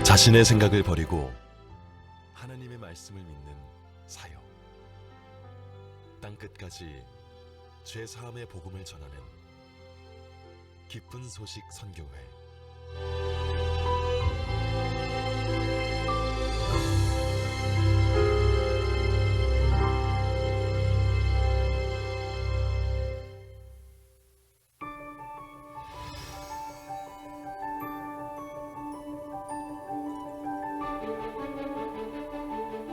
자신의 생각을 버리고 하나님의 말씀을 믿는 사역. 땅끝까지 죄 사함의 복음을 전하는 기쁜 소식 선교회.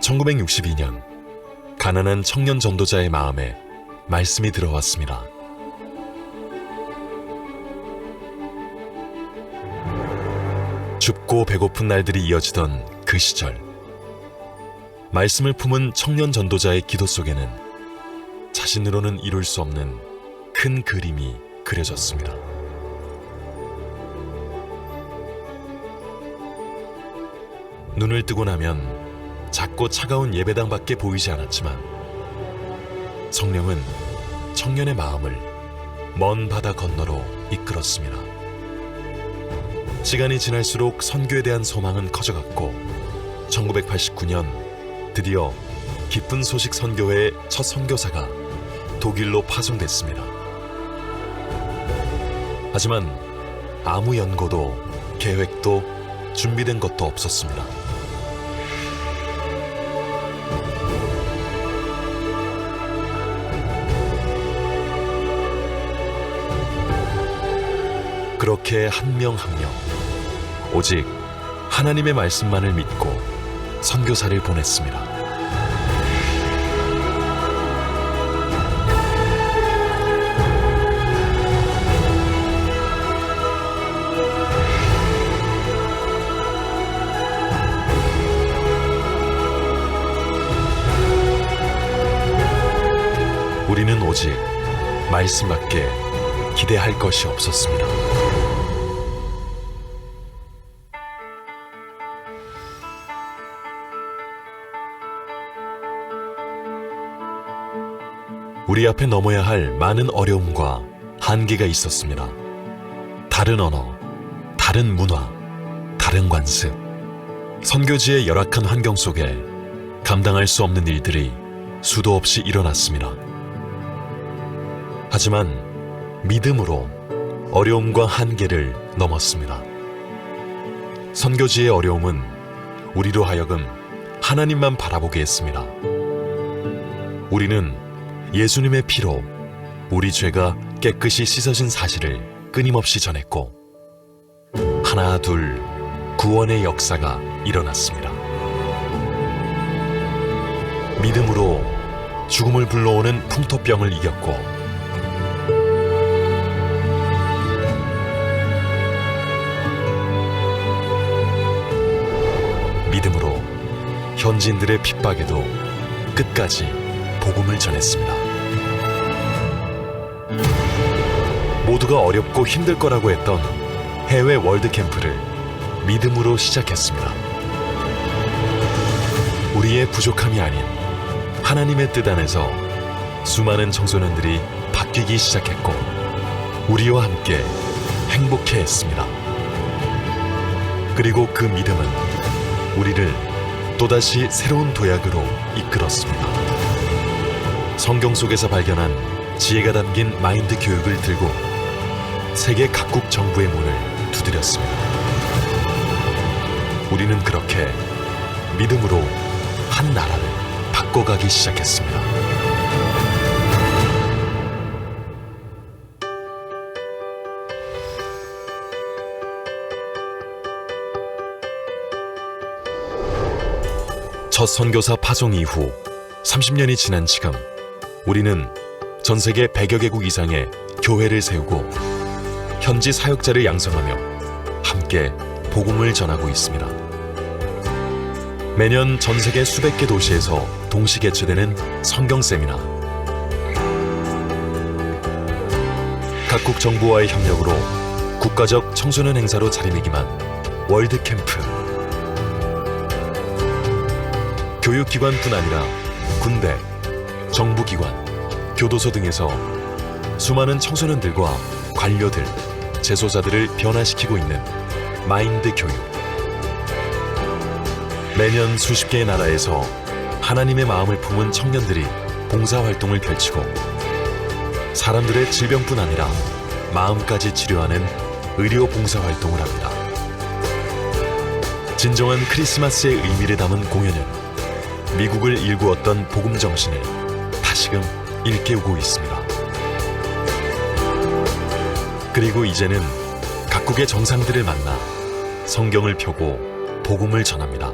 (1962년) 가난한 청년 전도자의 마음에 말씀이 들어왔습니다. 춥고 배고픈 날들이 이어지던 그 시절, 말씀을 품은 청년 전도자의 기도 속에는 자신으로는 이룰 수 없는 큰 그림이 그려졌습니다. 눈을 뜨고 나면 작고 차가운 예배당밖에 보이지 않았지만 성령은 청년의 마음을 먼 바다 건너로 이끌었습니다. 시간이 지날수록 선교에 대한 소망은 커져갔고 1989년 드디어 기쁜 소식 선교회의 첫 선교사가 독일로 파송됐습니다. 하지만 아무 연고도 계획도 준비된 것도 없었습니다. 그렇게 한 명 한 명 오직 하나님의 말씀만을 믿고 선교사를 보냈습니다. 우리는 오직 말씀밖에 기대할 것이 없었습니다. 우리 앞에 넘어야 할 많은 어려움과 한계가 있었습니다. 다른 언어, 다른 문화, 다른 관습, 선교지의 열악한 환경 속에 감당할 수 없는 일들이 수도 없이 일어났습니다. 하지만 믿음으로 어려움과 한계를 넘었습니다. 선교지의 어려움은 우리로 하여금 하나님만 바라보게 했습니다. 우리는 예수님의 피로 우리 죄가 깨끗이 씻어진 사실을 끊임없이 전했고 하나 둘 구원의 역사가 일어났습니다. 믿음으로 죽음을 불러오는 풍토병을 이겼고 믿음으로 현지인들의 핍박에도 끝까지 복음을 전했습니다. 모두가 어렵고 힘들 거라고 했던 해외 월드캠프를 믿음으로 시작했습니다. 우리의 부족함이 아닌 하나님의 뜻 안에서 수많은 청소년들이 바뀌기 시작했고 우리와 함께 행복해했습니다. 그리고 그 믿음은 우리를 또다시 새로운 도약으로 이끌었습니다. 성경 속에서 발견한 지혜가 담긴 마인드 교육을 들고 세계 각국 정부의 문을 두드렸습니다. 우리는 그렇게 믿음으로 한 나라를 바꿔가기 시작했습니다. 첫 선교사 파송 이후 30년이 지난 지금 우리는 전 세계 100여 개국 이상의 교회를 세우고 현지 사역자를 양성하며 함께 복음을 전하고 있습니다. 매년 전 세계 수백 개 도시에서 동시 개최되는 성경 세미나, 각국 정부와의 협력으로 국가적 청소년 행사로 자리매김한 월드 캠프, 교육기관뿐 아니라 군대, 정부기관, 교도소 등에서 수많은 청소년들과 관료들, 재소자들을 변화시키고 있는 마인드 교육. 매년 수십 개의 나라에서 하나님의 마음을 품은 청년들이 봉사활동을 펼치고 사람들의 질병뿐 아니라 마음까지 치료하는 의료 봉사활동을 합니다. 진정한 크리스마스의 의미를 담은 공연은 미국을 일구었던 복음 정신을 다시금 일깨우고 있습니다. 그리고 이제는 각국의 정상들을 만나 성경을 펴고 복음을 전합니다.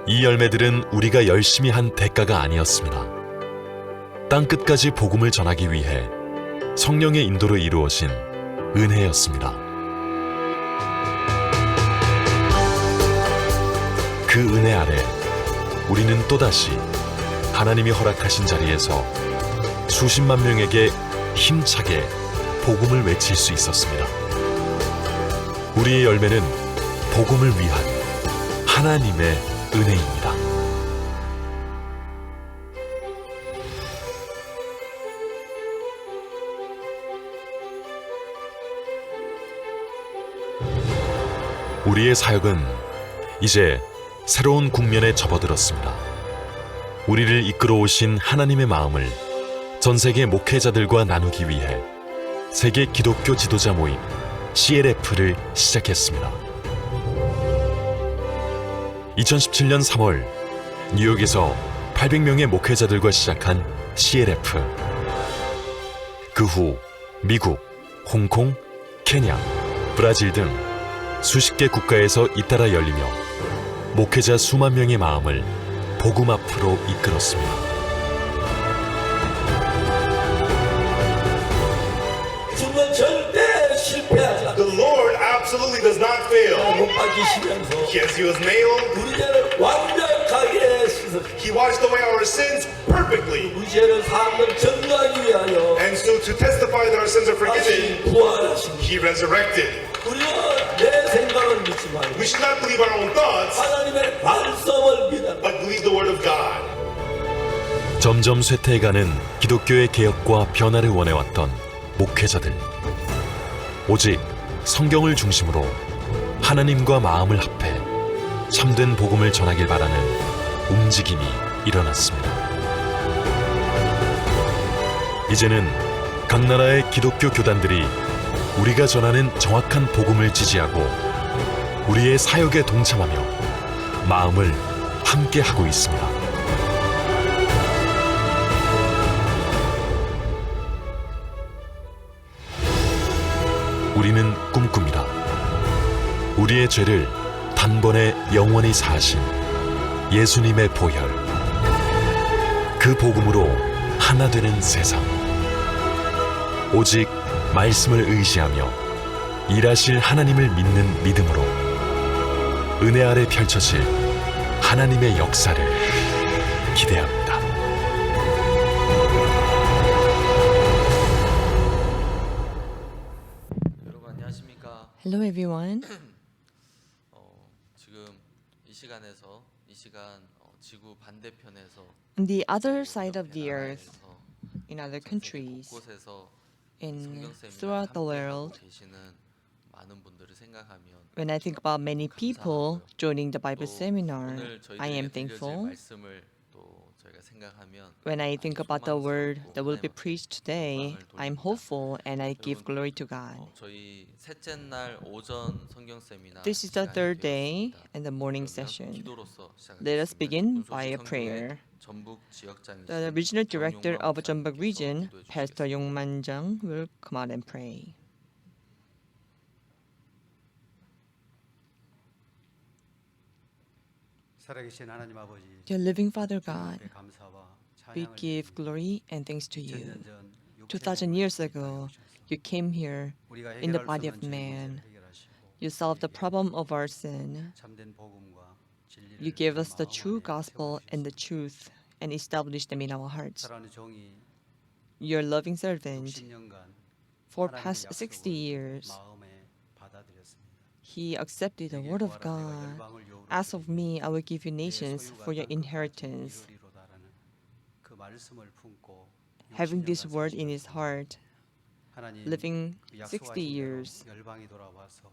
이 열매들은 우리가 열심히 한 대가가 아니었습니다. 땅끝까지 복음을 전하기 위해 성령의 인도로 이루어진 은혜였습니다. 그 은혜 아래 우리는 또다시 하나님이 허락하신 자리에서 수십만 명에게 힘차게 복음을 외칠 수 있었습니다. 우리의 열매는 복음을 위한 하나님의 은혜입니다. 우리의 사역은 이제 새로운 국면에 접어들었습니다. 우리를 이끌어 오신 하나님의 마음을 전 세계 목회자들과 나누기 위해 세계 기독교 지도자 모임 CLF를 시작했습니다. 2017년 3월 뉴욕에서 800명의 목회자들과 시작한 CLF. 그 후 미국, 홍콩, 케냐, 브라질 등 수십 개 국가에서 잇따라 열리며 목회자 수만 명의 마음을 복음 앞으로 이끌었습니다. 주는 절대 실패하지 않고 The Lord absolutely does not fail. 못 박히시면서 Yes, he was nailed. 우리 죄를 완벽하게 씻어 He washed away our sins perfectly. 우리 죄를 사함을 증거하기 위하여 And so to testify that our sins are forgiven, 다시 부활하신 he resurrected. 우리는 내 생각을 믿지 말고 We should not believe our own thoughts, 하나님의 말씀을 믿어라. but believe the word of God. 점점 쇠퇴해가는 기독교의 개혁과 변화를 원해왔던 목회자들. 오직 성경을 중심으로 하나님과 마음을 합해 참된 복음을 전하길 바라는 움직임이 일어났습니다. 이제는 각 나라의 기독교 교단들이 우리가 전하는 정확한 복음을 지지하고 우리의 사역에 동참하며 마음을 함께 하고 있습니다. 우리는 꿈꿉니다. 우리의 죄를 단번에 영원히 사하신 예수님의 보혈. 그 복음으로 하나 되는 세상. 오직 말씀을 의지하며 일하실 하나님을 믿는 믿음으로 은혜 아래 펼쳐질 하나님의 역사를 기대합니다. 여러분 안녕하십니까? Hello everyone. 지금 이 시간에서 이 시간 지구 반대편에서 On the other side of the earth, 나라에서 in other 전 세계 countries, 곳곳에서 in 성경 세미나를 throughout the 함께 하고 world, 계시는 많은 분들을 생각하면 when I think about many people joining the Bible 또 seminar, 오늘 I am 저희들에게 들려질 thankful. 말씀을 또 저희가 생각하면 When I think about the word that will be 하나님 preached today, I'm hopeful and I give glory to God. 저희 셋째 날 오전 성경 세미나 This is the 시간이 third day 되었습니다. and the morning 그러면 session. 기도로서 Let us 시작하겠습니다. begin 군소시 by a 선교회 prayer. 전북 지역장이신 The regional director 정용만 of Jeonbuk 목사님께서 region, 기도해 Pastor 주시겠습니다. Yongman Jung, will come out and pray. 살아계신 하나님 아버지, Dear living Father God, 앞에 감사와 we 찬양을 give 드립니다. glory and thanks to you. 2000년 전 2,000 years ago, you came here 우리가 in the 해결할 수 body 없는 of 죄의 man. 문제를 해결하시고 You solved the problem of our sin. 참된 복음과 진리를 You gave us the 마음 true 안에 gospel and the 세워주셨습니다. truth and established them in our hearts. 사랑하는 종이 Your loving servant, 60년간 for 하나님의 past 약속을 60 years, 마음에 받아들였습니다. he accepted the 내게 word of 구하라, 내가 God. 열방을 요구로 As of me, I will give you 내 nations 소유가 for your 땅끝까지 inheritance. 이루리로다라는 그 말씀을 품고 Having 60년간 this word in his 사시던 heart, 하나님, living 그 60 약속하신 대로 years, 열방이 돌아와서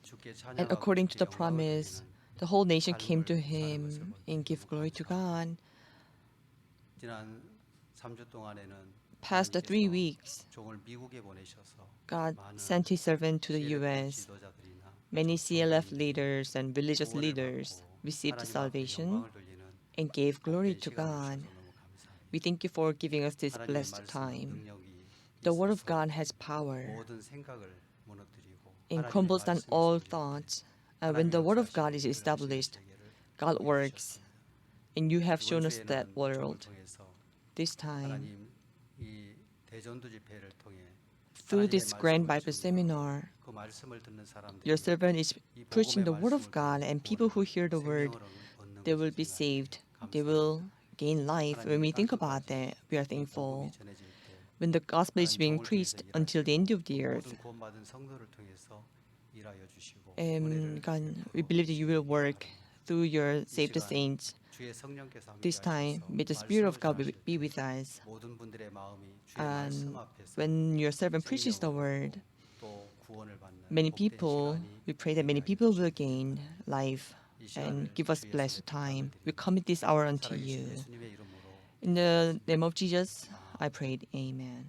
주께 and 찬양하고 according to 주께 the 영광을 promise, 드리는 the whole nation came to him and gave glory to God. 지난 3주 동안에는 Past the 3 하나님께서 weeks, 종을 미국에 보내셔서 God 많은 sent his servant to the CLF U.S. 지도자들이나 Many CLF leaders and religious 구원을 leaders 받고 received 하나님 앞에 salvation 영광을 돌리는 and gave glory 복된 to 시간을 God. 주셔서 너무 감사합니다. We thank you for giving us this 하나님의 blessed 말씀은 time. 능력이 The Word of 있어서 God has power 모든 생각을 무너뜨리고 and 하나님의 crumbles down 말씀이 all 있을 때 thoughts. And when the Word of God is established, God works. And you have shown us that world. This time, 하나님 이 대전도 집회를 통해 through 하나님의 this grand 말씀을 Bible 증거하고 seminar, 그 말씀을 듣는 사람들이 your servant is 이 preaching the 복음의 Word of 말씀을 God, 통해서 and people who 구원을, hear the Word, 생명을 얻는 they will 것을 be 생각해 saved. They 감사합니다. will gain life. When we 하나님의 think about 땅끝까지 that, we are 이 thankful. 복음이 전해질 때 When the gospel is 하나님 being 종을 통해서 preached until the end of the 일하시고 earth, 모든 구원받은 성도를 통해서 일하여 주시고 and 은혜를 God, 베풀어 we believe that you will work through your saved 시간 saints. 주의 성령께서 This time, may the Spirit of God be with us. 모든 분들의 마음이 주의 And 말씀 앞에서 when your servant preaches the word, 또 구원을 받는 many 복된 people, 시간이 we pray that many 되게 people 하여 will 주시옵소서. gain life 이 and 시간을 give us 주의 blessed 손에 time. We 부탁드립니다. commit this hour unto 살아계신 you. 예수님의 이름으로 In the name of Jesus, I prayed. Amen.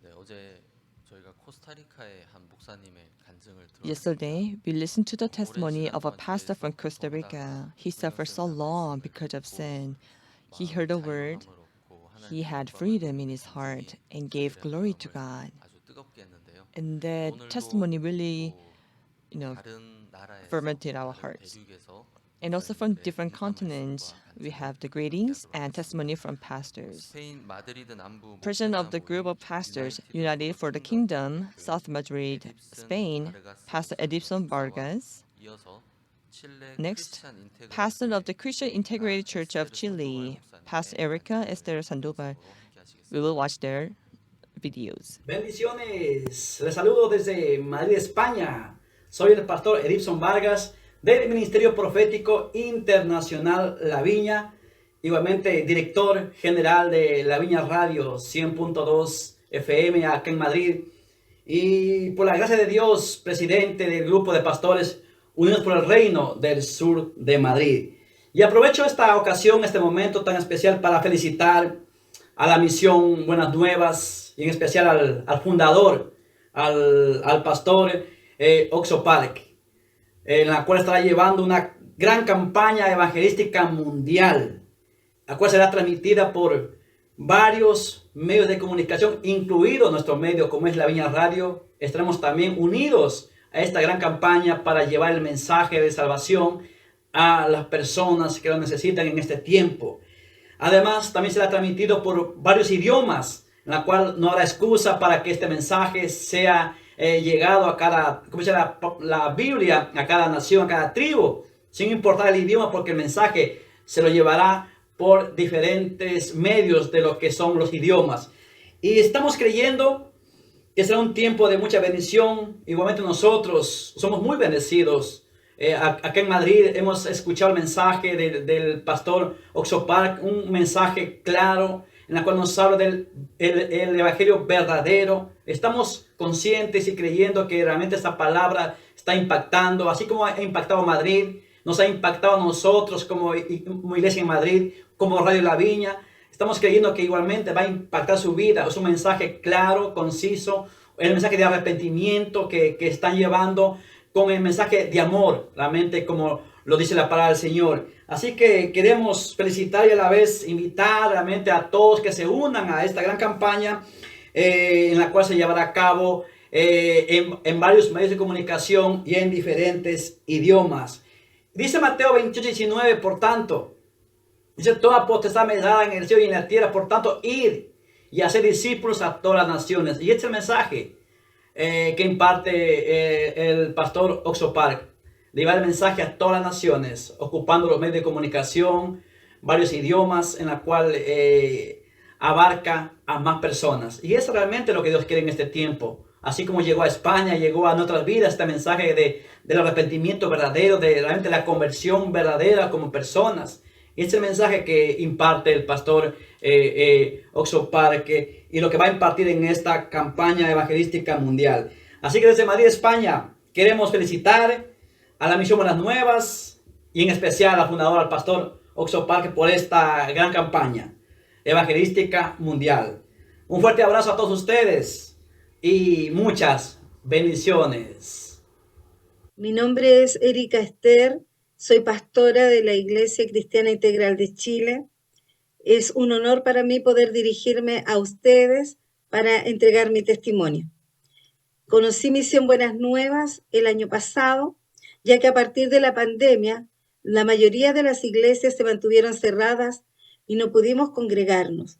네, 어제 저희가 코스타리카의 한 목사님의 간증을 들었습니다. Yesterday, we listened to the testimony of a pastor from Costa Rica. He suffered so long because of sin. He heard the word, he had freedom in his heart, and gave glory to God. 아주 뜨겁게 했는데요. And that 오늘도 testimony really, 또 다른 나라에서, fermented our 다른 hearts. 대륙에서 And also from 목사님들의 different 인사 continents, 말씀과 we 간증을 have the greetings 함께 하도록 and 하겠습니다. testimony from pastors. 스페인 마드리드 남부 President of the group of pastors united for the kingdom, South Madrid, Spain, Pastor Edison Vargas. 이어서 칠레 Next, 크리스찬 인테그라테 Pastor of the Christian Integrated Church of Chile, Pastor Erica Esther Sandoval. We will watch their videos. Bendiciones, les saludo desde Madrid, España. Soy el pastor Edison Vargas del Ministerio Profético Internacional La Viña, igualmente director general de La Viña Radio 100.2 FM acá en Madrid, y por la gracia de Dios, presidente del grupo de pastores Unidos por el Reino del Sur de Madrid. Y aprovecho esta ocasión, este momento tan especial para felicitar a la misión Buenas Nuevas y en especial al fundador, al pastor Oxo Park, en la cual estará llevando una gran campaña evangelística mundial, la cual será transmitida por varios medios de comunicación, incluido nuestro medio como es La Viña Radio. Estaremos también unidos a esta gran campaña para llevar el mensaje de salvación a las personas que lo necesitan en este tiempo. Además, también será transmitido por varios idiomas, en la cual no habrá excusa para que este mensaje sea llegado a cada, como dice la Biblia, a cada nación, a cada tribu, sin importar el idioma, porque el mensaje se lo llevará por diferentes medios de lo que son los idiomas. Y estamos creyendo que será un tiempo de mucha bendición. Igualmente nosotros somos muy bendecidos. Acá en Madrid hemos escuchado el mensaje del pastor Oxo Park, un mensaje claro en el cual nos habla del el evangelio verdadero. Estamos conscientes y creyendo que realmente esta palabra está impactando, así como ha impactado a Madrid, nos ha impactado a nosotros como iglesia en Madrid, como Radio La Viña. Estamos creyendo que igualmente va a impactar su vida. Es un mensaje claro, conciso, el mensaje de arrepentimiento que están llevando con el mensaje de amor, realmente como lo dice la palabra del Señor. Así que queremos felicitar y a la vez invitar realmente a todos que se unan a esta gran campaña en la cual se llevará a cabo en varios medios de comunicación y en diferentes idiomas. Dice Mateo 28:19, por tanto, dice: toda potestad me es dada en el cielo y en la tierra, por tanto, id y hacer discípulos a todas las naciones. Y este es el mensaje que imparte el pastor Oxo Park, de llevar el mensaje a todas las naciones, ocupando los medios de comunicación, varios idiomas, en la cual abarca a más personas. Y eso es realmente lo que Dios quiere en este tiempo. Así como llegó a España, llegó a nuestras vidas este mensaje del arrepentimiento verdadero, de realmente la conversión verdadera como personas. Y este es el mensaje que imparte el pastor Oxo Park y lo que va a impartir en esta campaña evangelística mundial. Así que desde Madrid, España, queremos felicitar a la Misión Buenas Nuevas y en especial al fundador, al pastor Oxo Park, por esta gran campaña evangelística mundial. Un fuerte abrazo a todos ustedes y muchas bendiciones. Mi nombre es Erika Esther, soy pastora de la Iglesia Cristiana Integral de Chile. Es un honor para mí poder dirigirme a ustedes para entregar mi testimonio. Conocí Misión Buenas Nuevas el año pasado, ya que a partir de la pandemia, la mayoría de las iglesias se mantuvieron cerradas y no pudimos congregarnos.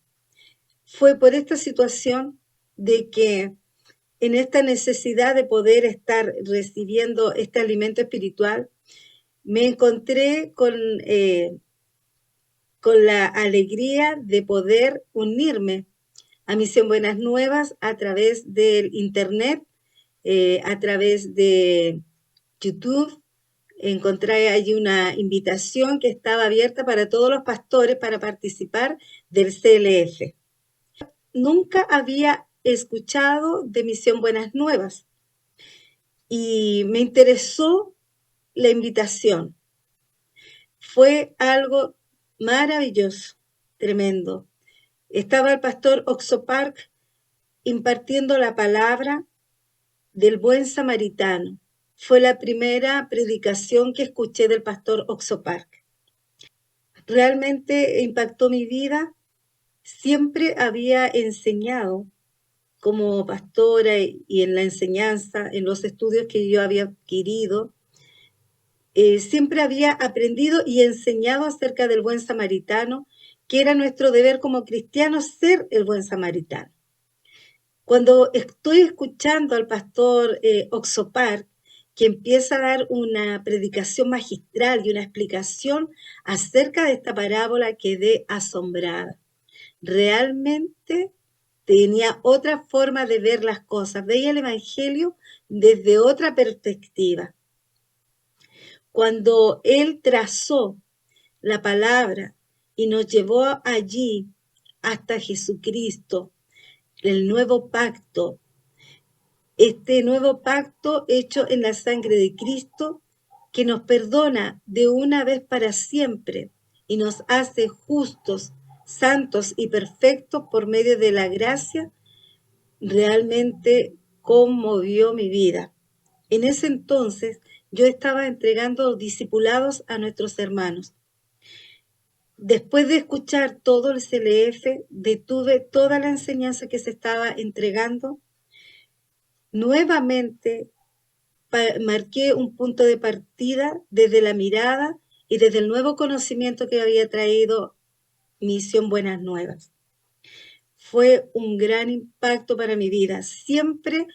Fue por esta situación de que en esta necesidad de poder estar recibiendo este alimento espiritual, me encontré con la alegría de poder unirme a Misión Buenas Nuevas a través del internet, a través de YouTube. Encontré allí una invitación que estaba abierta para todos los pastores para participar del CLF. Nunca había escuchado de Misión Buenas Nuevas y me interesó la invitación. Fue algo maravilloso, tremendo. Estaba el pastor Oxo Park impartiendo la palabra del buen samaritano. Fue la primera predicación que escuché del pastor Oxo Park. Realmente impactó mi vida. Siempre había enseñado como pastora y en la enseñanza, en los estudios que yo había adquirido. Siempre había aprendido y enseñado acerca del buen samaritano, que era nuestro deber como cristianos ser el buen samaritano. Cuando estoy escuchando al pastor Oxo Park, que empieza a dar una predicación magistral y una explicación acerca de esta parábola, quedé asombrada. Realmente tenía otra forma de ver las cosas, veía el Evangelio desde otra perspectiva. Cuando él trazó la palabra y nos llevó allí hasta Jesucristo, el nuevo pacto, este nuevo pacto hecho en la sangre de Cristo, que nos perdona de una vez para siempre y nos hace justos, santos y perfectos por medio de la gracia, realmente conmovió mi vida. En ese entonces yo estaba entregando discipulados a nuestros hermanos. Después de escuchar todo el CLF, detuve toda la enseñanza que se estaba entregando. Nuevamente marqué un punto de partida desde la mirada y desde el nuevo conocimiento que había traído Misión Buenas Nuevas. Fue un gran impacto para mi vida. Siempre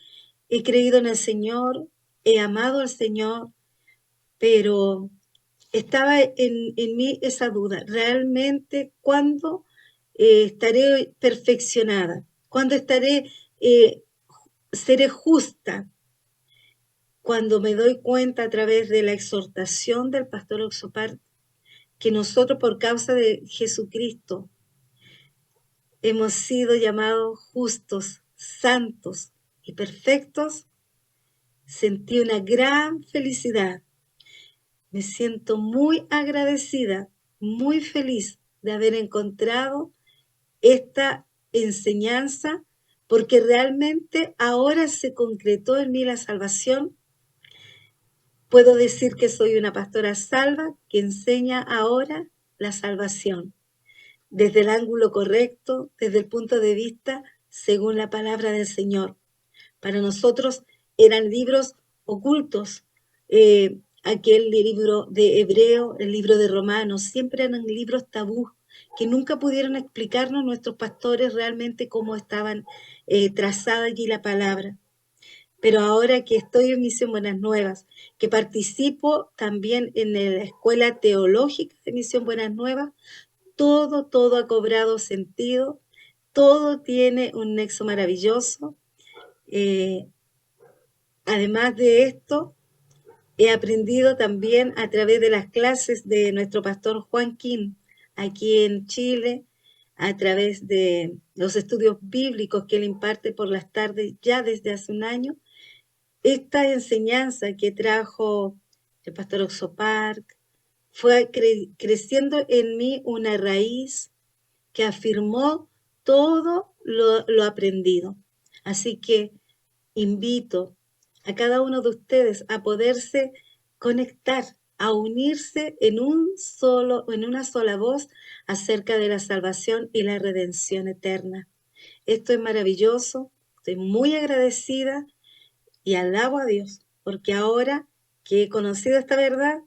he creído en el Señor, he amado al Señor, pero estaba en mí esa duda. ¿Realmente cuándo estaré perfeccionada? ¿Cuándo seré justa? Cuando me doy cuenta a través de la exhortación del pastor Oxo Park que nosotros por causa de Jesucristo hemos sido llamados justos, santos y perfectos, sentí una gran felicidad. Me siento muy agradecida, muy feliz de haber encontrado esta enseñanza, porque realmente ahora se concretó en mí la salvación. Puedo decir que soy una pastora salva que enseña ahora la salvación desde el ángulo correcto, desde el punto de vista según la palabra del Señor. Para nosotros eran libros ocultos, aquel libro de Hebreo, el libro de Romanos, siempre eran libros tabú que nunca pudieron explicarnos nuestros pastores realmente cómo estaban trazada allí la palabra. Pero ahora que estoy en Misión Buenas Nuevas, que participo también en la escuela teológica de Misión Buenas Nuevas, todo ha cobrado sentido, todo tiene un nexo maravilloso. Además de esto, he aprendido también a través de las clases de nuestro pastor Juan Quinn, aquí en Chile, a través de los estudios bíblicos que él imparte por las tardes ya desde hace un año. esta enseñanza que trajo el pastor Oxopark fue creciendo en mí una raíz que afirmó todo lo aprendido. Así que invito a cada uno de ustedes a poderse conectar, a unirse en una sola voz acerca de la salvación y la redención eterna. Esto es maravilloso, estoy muy agradecida y alabo a Dios, porque ahora que he conocido esta verdad,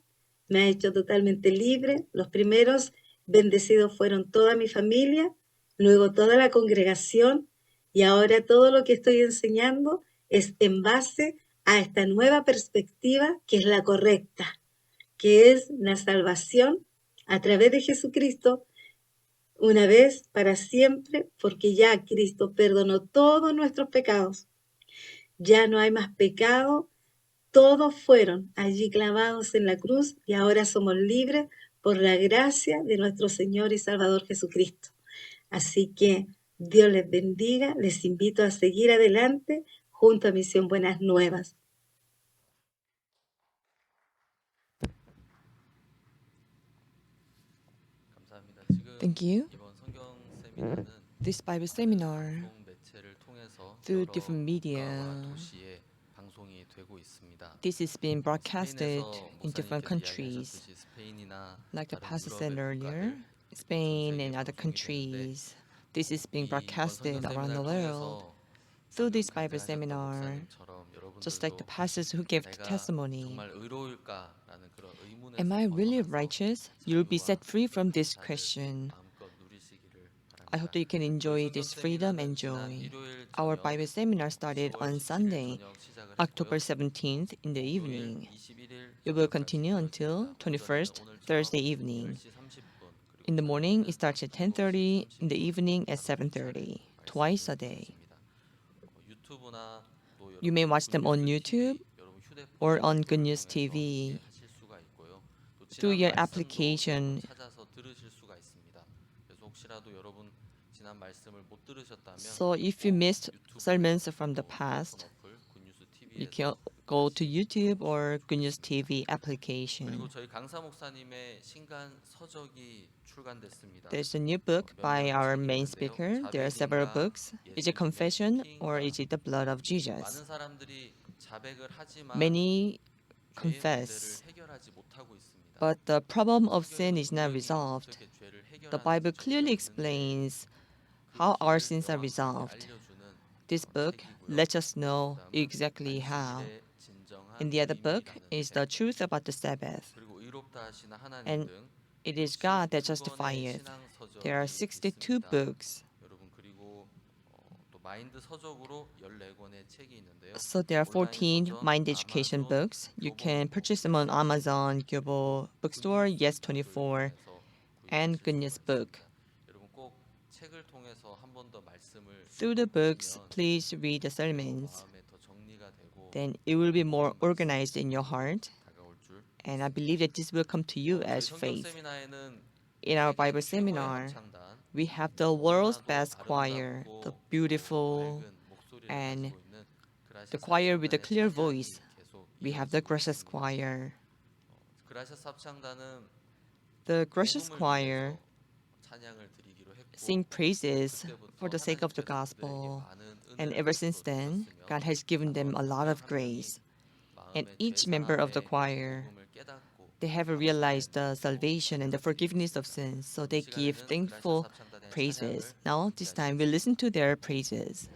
me ha hecho totalmente libre. Los primeros bendecidos fueron toda mi familia, luego toda la congregación, y ahora todo lo que estoy enseñando es en base a esta nueva perspectiva que es la correcta, que es la salvación a través de Jesucristo, una vez para siempre, porque ya Cristo perdonó todos nuestros pecados. Ya no hay más pecado, todos fueron allí clavados en la cruz y ahora somos libres por la gracia de nuestro Señor y Salvador Jesucristo. Así que Dios les bendiga, les invito a seguir adelante junto a Misión Buenas Nuevas. 감사합니다. 지금 Thank you. 이번 성경 세미나는 This Bible seminar, 공 매체를 통해서 through 여러 different media, 국가와 도시에 방송이 되고 있습니다. this is being broadcasted 스페인에서 in different 목사님께서 countries, 이야기하셨듯이 스페인이나 like the 다른 pastor 유럽의 said earlier, 국가들, Spain 전 and 세계에 other 방송이 되는데 countries. This is being 이번 broadcasted 성경 around the 세미나를 world. 통해서 Through this 방금 Bible 간증하셨던 seminar, 목사님처럼 just like the 여러분들도 pastors who gave the 내가 testimony, 정말 의로울까라는 그런 의문에서 am I really 벗어나서 righteous? You'll be 자유와 set free from this 감사를 question. 마음껏 누리시기를 I hope 바랍니다. that you can enjoy this freedom and joy. Our Bible seminar started on Sunday, October 17th in the evening. It will continue until 21st, Thursday evening. In the morning, it starts at 10:30, in the evening at 7:30, twice a day. You may watch them on YouTube or on Good News TV. Through your application, so if you missed sermons from the past, you can go to YouTube or Good News TV application. 그리고 저희 강사 목사님의 신간 서적이 출간됐습니다. There's a new book by our main speaker. There are several books. Is it Confession or is it the Blood of Jesus? 많은 사람들이 자백을 하지만 Many 죄의 confess, 문제를 해결하지 못하고 있습니다. but the problem of sin is not resolved. 어떻게 죄를 The 해결하는지 Bible clearly 적혀있는데 explains how our sins are resolved. This book lets us know exactly how. And the other book is the truth about the Sabbath. And it is God that justifieth. There are 62 books. So there are 14 mind education books. You can purchase them on Amazon, Gyobo Bookstore, Yes24, and Good News Book. Through the books, please read the sermons. Then it will be more organized in your heart. And I believe that this will come to you as faith. In our Bible seminar, we have the world's best choir, the beautiful and the choir with a clear voice. We have the Gracious Choir. The Gracious Choir sing praises for the sake of the gospel. And ever since then, God has given them a lot of grace. And each member of the choir, they have realized the salvation and the forgiveness of sins, so they give thankful praises. Now, this time, we listen to their praises.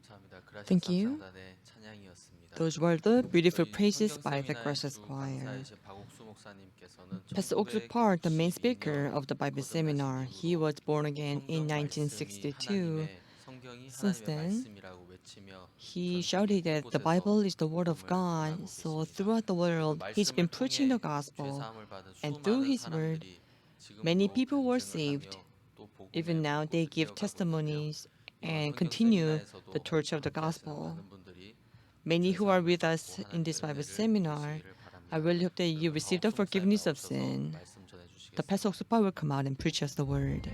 감사합니다. 그라시아 Thank you. 상단의 찬양이었습니다. Those were the beautiful 저희 praises 성경 by the 세미나의 Gracious 주 Choir. 강사이신 박옥수 목사님께서는 Pastor Oksuk Park, the main speaker 1962년 of the Bible seminar, he was born again in 1962. Since then, he shouted that the Bible is the Word of God, so throughout the world, he's been preaching the gospel, and through his word, many people were saved. Even now, they give testimonies and continue the torch of the gospel. Many who are with us in this Bible seminar, I really hope that you receive the forgiveness of sin. The Pastor Oksuk Park will come out and preach us the word.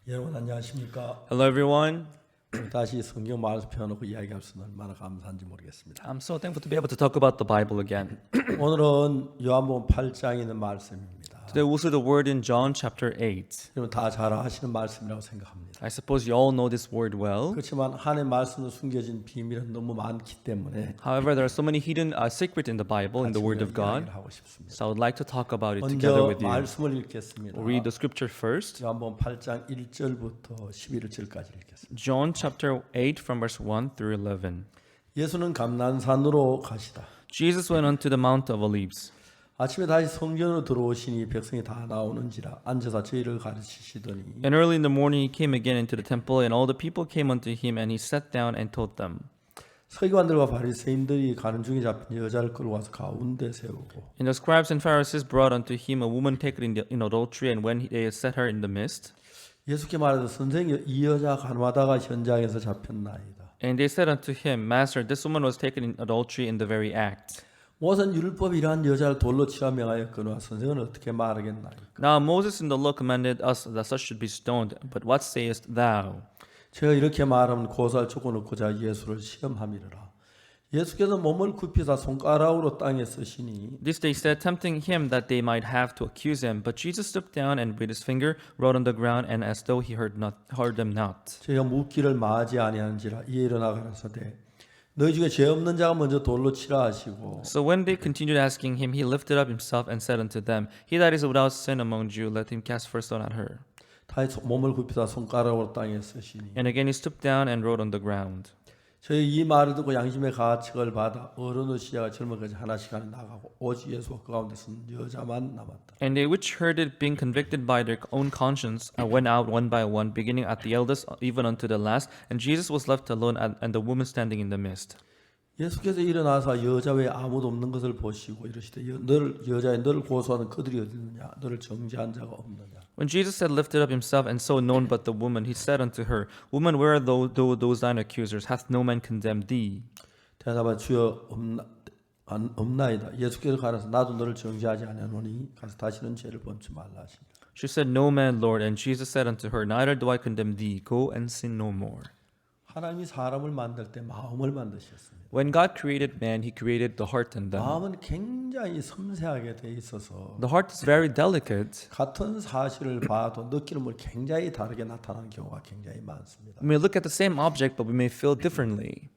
여러분 안녕하십니까? Hello, everyone. 다시 성경 말씀 펴놓고 이야기할 수 있는 얼마나 감사한지 모르겠습니다. I'm so thankful to be able to talk about the Bible again. 오늘은 요한복음 8장에 있는 말씀입니다. Today we'll see the word in John chapter 8. 여러분 다 잘 아시는 말씀이라고 생각합니다. I suppose you all know this word well. 그렇지만 하나님의 말씀에 숨겨진 비밀은 너무 많기 때문에 However, there are so many hidden secrets in the Bible, in the word of God. 이야기를 하고 싶습니다. So I would like to talk about it together 먼저 with you. 말씀을 읽겠습니다. We'll read the scripture first. 요한복음 8장 1절부터 11절까지 읽겠습니다. John chapter 8 from verse 1 through 11. 예수는 감난산으로 가시다. Jesus went on to the Mount of Olives. 아침에 다시 성전으로 들어오시니 백성이 다 나오는지라 앉아서 저희를 가르치시더니 And early in the morning he came again into the temple, and all the people came unto him, and he sat down and taught them. 서기관들과 바리새인들이 가는 중에 잡힌 여자를 끌고 와서 가운데 세우고 And the scribes and Pharisees brought unto him a woman taken in adultery, and when they set her in the midst, 예수께 말하되 선생님 이 여자 간화다가 현장에서 잡혔나이다. and they said unto him, Master, this woman was taken in adultery in the very act. 모세는 율법이 이러한 여자를 돌로 치라 명하였거니와 선생은 어떻게 말하겠나이까. Now Moses in the law commanded us that such should be stoned, but what sayest thou? 제가 이렇게 말하면 고사를 쫓아놓고자 예수를 시험함이라. 예수께서 몸을 굽히사 손가락으로 땅에 쓰시니 This they said, tempting him that they might have to accuse him. But Jesus stooped down and with his finger wrote on the ground, and as though he heard them not. 제가 묻기를 마지 아니하는지라 이에 일어나 가라사대 너희 중에 죄 없는 자가 먼저 돌로 치라 하시고 So when they continued asking him, he lifted up himself and said unto them, He that is without sin among you, let him cast first stone at her. 다시 몸을 굽히사 손가락으로 땅에 쓰시니 And again he stooped down and wrote on the ground. 저희 이 말을 듣고 양심의 가책을 받아 어른의 시야가 젊은까지 하나씩 하나 나가고 오직 예수와 그 가운데 쓴 여자만 남았다. And they which heard it, being convicted by their own conscience, went out one by one, beginning at the eldest, even unto the last. And Jesus was left alone, and the woman standing in the midst. 예수께서 일어나서 여자 외에 아무도 없는 것을 보시고 이르시되 너를 고소하는 그들이 어디 있느냐 너를 정죄한 자가 없느냐. When Jesus had lifted up himself and saw none but the woman, he said unto her, Woman, where are those thine accusers? Hath no man condemned thee? 대답하여 주여 없나이다. 예수께서 가라서 나도 너를 정죄하지 아니하노니 가서 다시는 죄를 범치 말라 하시니라. She said, No man, Lord. And Jesus said unto her, Neither do I condemn thee. Go and sin no more. 하나님이 사람을 만들 때 마음을 만드셨습니다. When God created man, he created the heart in them. 마음은 굉장히 섬세하게 돼 있어서 The heart is very delicate. 같은 사실을 봐도 느끼는 걸 굉장히 다르게 나타나는 경우가 굉장히 많습니다. We may look at the same object, but we may feel differently.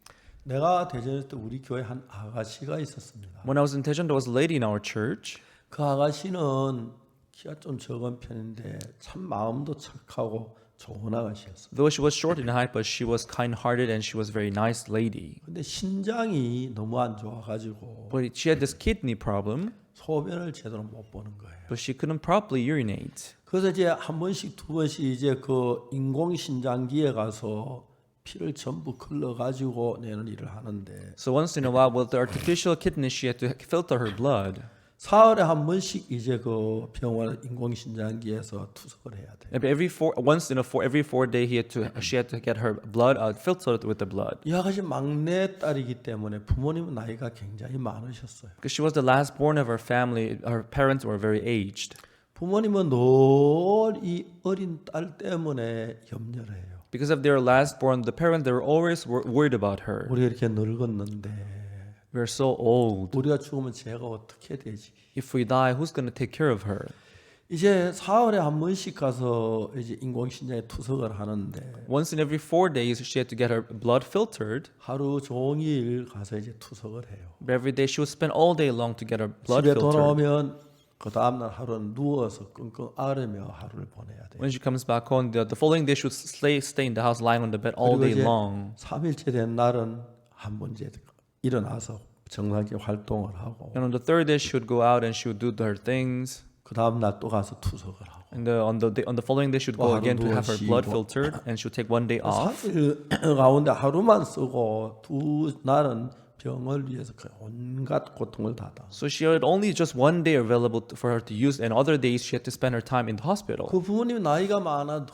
내가 대전에 때 우리 교회 한 아가씨가 있었습니다. When I was in Daejeon, there was a lady in our church. 그 아가씨는 키가 좀 적은 편인데 참 마음도 착하고 좋은 아가씨였어요. Though she was short in height, but she was kind-hearted and she was a very nice lady. 근데 신장이 너무 안 좋아가지고 But she had this kidney problem, 소변을 제대로 못 보는 거예요. but she couldn't properly urinate. 그래서 이제 한 번씩 두 번씩 이제 그 인공 신장기에 가서 피를 전부 걸러 가지고 내는 일을 하는데 So once in a while, with the artificial kidneys, she had to filter her blood. 사흘에 한 번씩 이제 그 병원 인공 신장기에서 투석을 해야 돼. Every 4 day, she had to get her blood filtered with the blood. 이 아가씨 막내 딸이기 때문에 부모님은 나이가 굉장히 많으셨어요. Because she was the last born of her family, her parents were very aged. 부모님은 늘 이 어린 딸 때문에 염려를 해요. Because of their last born, the parents, they were always worried about her. 우리가 이렇게 늙었는데 We're so old. 우리가 죽으면 쟤가 어떻게 되지? If we die, who's going to take care of her? 이제 사흘에 한 번씩 가서 이제 인공신장에 투석을 하는데 Once in every 4 days, she had to get her blood filtered. 하루 종일 가서 이제 투석을 해요. But every day, she would spend all day long to get her blood 집에 filtered. 돌아오면 그 다음날 하루는 누워서 끙끙 앓으며 하루를 보내야 돼요. When she comes back home, the following day, she would stay in the house, lying on the bed all 그리고 day 이제 long. 3일째 된 날은 한 번 이제 일어나서 정상적인 활동을 하고 And on the third day, she would go out and she would do her things. 그 다음날 또 가서 투석을 하고 And on the following day, she would go again to have her blood filtered, and she would take 1 day off. 3일 가운데 하루만 쓰고 두 날은 병을 위해서 그 온갖 고통을 다 당. So she had only just 1 day available for her to use, and other days she had to spend her time in the hospital. 그 부모님 나이가 많아 늘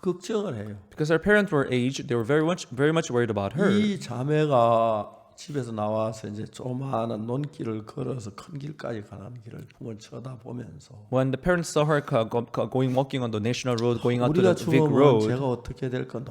걱정을 해요. Because her parents were aged, they were very much worried about her. 이 자매가 집에서 나와서 이제 조그마한 논길을 걸어서 큰 길까지 가는 길을 부모님 쳐다보면서 When the parents saw her walking on the national road, going out to 우리가 the big 죽으면 road, 제가 어떻게 될까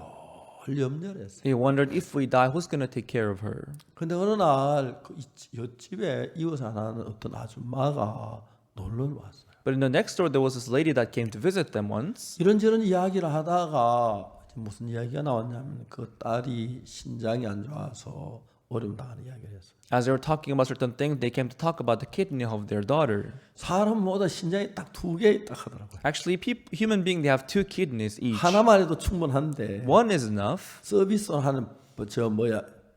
늘 염려를 했어요. they wondered if we die, who's going to take care of her? 근데 어느 날 그 옆집에 이웃 하나는 어떤 아줌마가 놀러 왔어요. But in the next door, there was this lady that came to visit them once. 이런저런 이야기를 하다가 무슨 이야기가 나왔냐면 그 딸이 신장이 안 좋아서 어려움 당하는 이야기를 했어요. As they were talking about certain things, they came to talk about the kidney of their daughter. 사람보다 신장이 딱 2개 있다 하더라고요. Actually, human beings, they have 2 kidneys each. 하나만 해도 충분한데 One is enough. 서비스로 하는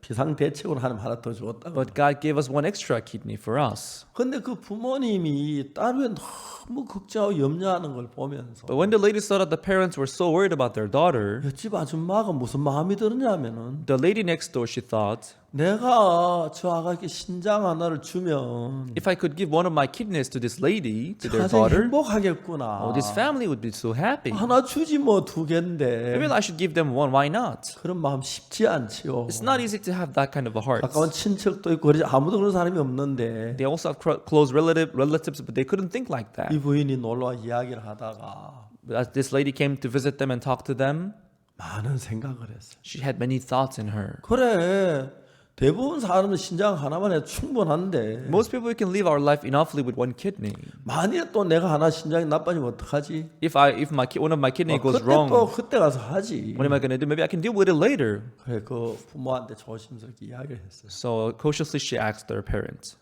비상대책으로 하는 하나 더 줬다고. But God gave us 1 extra kidney for us. 근데 그 부모님이 딸을 너무 걱정하고 염려하는 걸 보면서 But when the lady saw that the parents were so worried about their daughter, 옆집 아줌마가 무슨 마음이 들었냐면은 the lady next door, she thought, 내가 저 아가에게 신장 하나를 주면 if I could give 1 of my kidneys to this lady, to their 가정이 daughter, 행복하겠구나. this family would be so happy. 하나 주지 뭐 2개인데 Maybe I should give them 1. Why not? 그런 마음 쉽지 않지요. It's not easy to have that kind of a heart. 가까운 친척도 있고 그러지 아무도 그런 사람이 없는데 They also have close relatives, but they couldn't think like that. 이 부인이 놀러와 이야기를 하다가 But as this lady came to visit them and talk to them, 많은 생각을 했어요. she had many thoughts in her. 그래 대부분 사람은 신장 하나만 해도 충분한데 Most people can live our life enoughly with 1 kidney. 만약에 또 내가 하나 신장이 나빠지면 어떡하지? If one of my kidney goes 그때 또 wrong, 그때 가서 하지. what am I going to do? Maybe I can deal with it later. 그래 그 부모한테 조심스럽게 이야기를 했어요. So cautiously she asked their parents,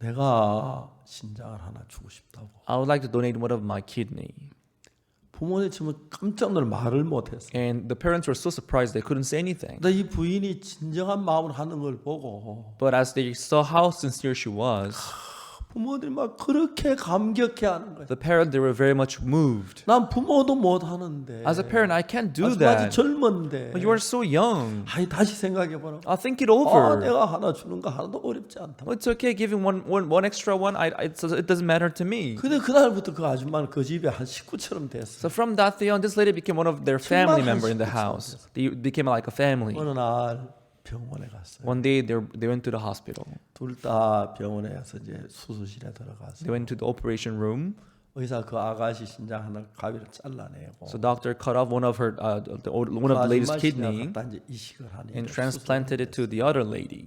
내가 신장을 하나 주고 싶다고. I would like to donate 1 of my kidney. 부모님 지금 깜짝 놀라 말을 못했어요. And the parents were so surprised they couldn't say anything. 근데 이 부인이 진정한 마음으로 하는 걸 보고 But as they saw how sincere she was, 부모들이 막 그렇게 감격해하는 거예요. the parents, they were very much moved. 난 부모도 못 하는데. As a parent, I can't do 아직 that. 젊은데. But you are so young. 아니 다시 생각해 보라. I'll think it over. 내가 하나 주는 거 하나도 어렵지 않다. Well, it's okay giving one extra one. It doesn't matter to me. 근데 그날부터 그 아줌마는 그 집에 한 식구처럼 됐어. So from that day on, this lady became one of their family 정말 member in the house. They became like a family. 어느 날 병원에 갔어요. One day they went to the hospital. 둘 다 병원에 가서 이제 수술실에 들어가서 They went to the operation room. 의사 그 아가씨 신장 하나 가위로 잘라내고 So doctor cut off one of the lady's kidney 갖다 이제 이식을 하니 and transplanted it to the other lady.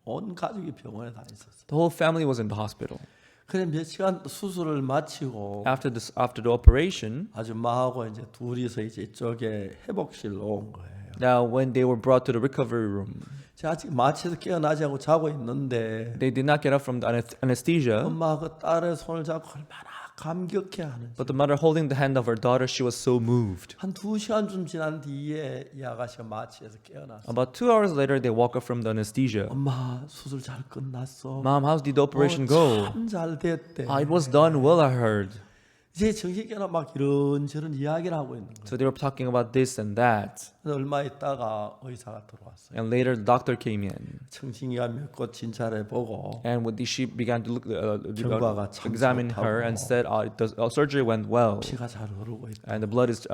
온 가족이 병원에 다 있었어. The whole family was in the hospital. 그래 몇 시간 수술을 마치고 After the operation, 아줌마하고 이제 둘이서 이제 이쪽에 회복실로 온 거예요. now when they were brought to the recovery room, 제가 아직 마취해서 깨어나지 않고 자고 있는데 they did not get up from the anesthesia. 엄마가 그 딸의 손을 잡고 얼마나 감격해하는지. But the mother holding the hand of her daughter, she was so moved. 한 2시간쯤 지난 뒤에 이 아가씨가 마취해서 깨어났어. About 2 hours later, they woke up from the anesthesia. 엄마 수술 잘 끝났어. Mom, how did the operation go? 참 잘 됐대. It was done well, I heard. 이제 정신께나 막 이런저런 이야기를 하고 있는 거예요. So they were talking about this and that. 얼마 있다가 의사가 들어왔어요. And later the doctor came in. 청진기가 몇 곳 진찰해 보고 And when she began to 결과가 참 examine her and said, the surgery went well. 피가 잘 흐르고 있다. And the blood is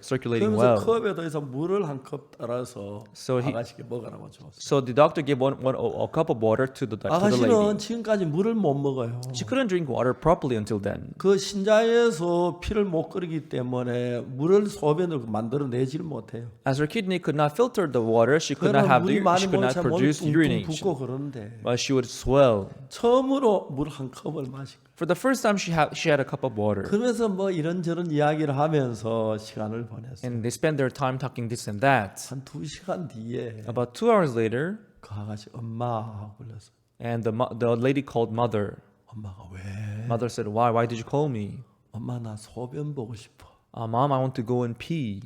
circulating 그러면서 well. 컵에 더해서 물을 한 컵 따라서 So he- 아가씨께 먹으라고 줬어요. So the doctor gave a cup of water to the 아가씨는 lady. 지금까지 물을 못 먹어요. She couldn't drink water properly until then. 그 신장에서 피를 못 끓이기 때문에 물을 소변으로 만들어내질 못해요. As her kidney could not filter the water, she could not 그러나 have 물이 많이 she could not 먹자 몸이 produce 퉁퉁 urination. 붓고 그러는데 But she would swell. 처음으로 물 한 컵을 마시고 For the first time, she had a cup of water. 그러면서 뭐 이런저런 이야기를 하면서 시간을 보냈어요. And they spent their time talking this and that. 한 2시간 뒤에 About 2 hours later, 그 아가씨 엄마 하고 불렀어요. and the lady called mother. 엄마가 왜? Mother said, "Why? Why did you call me?" 엄마 나 소변 보고 싶어. Mom, I want to go and pee.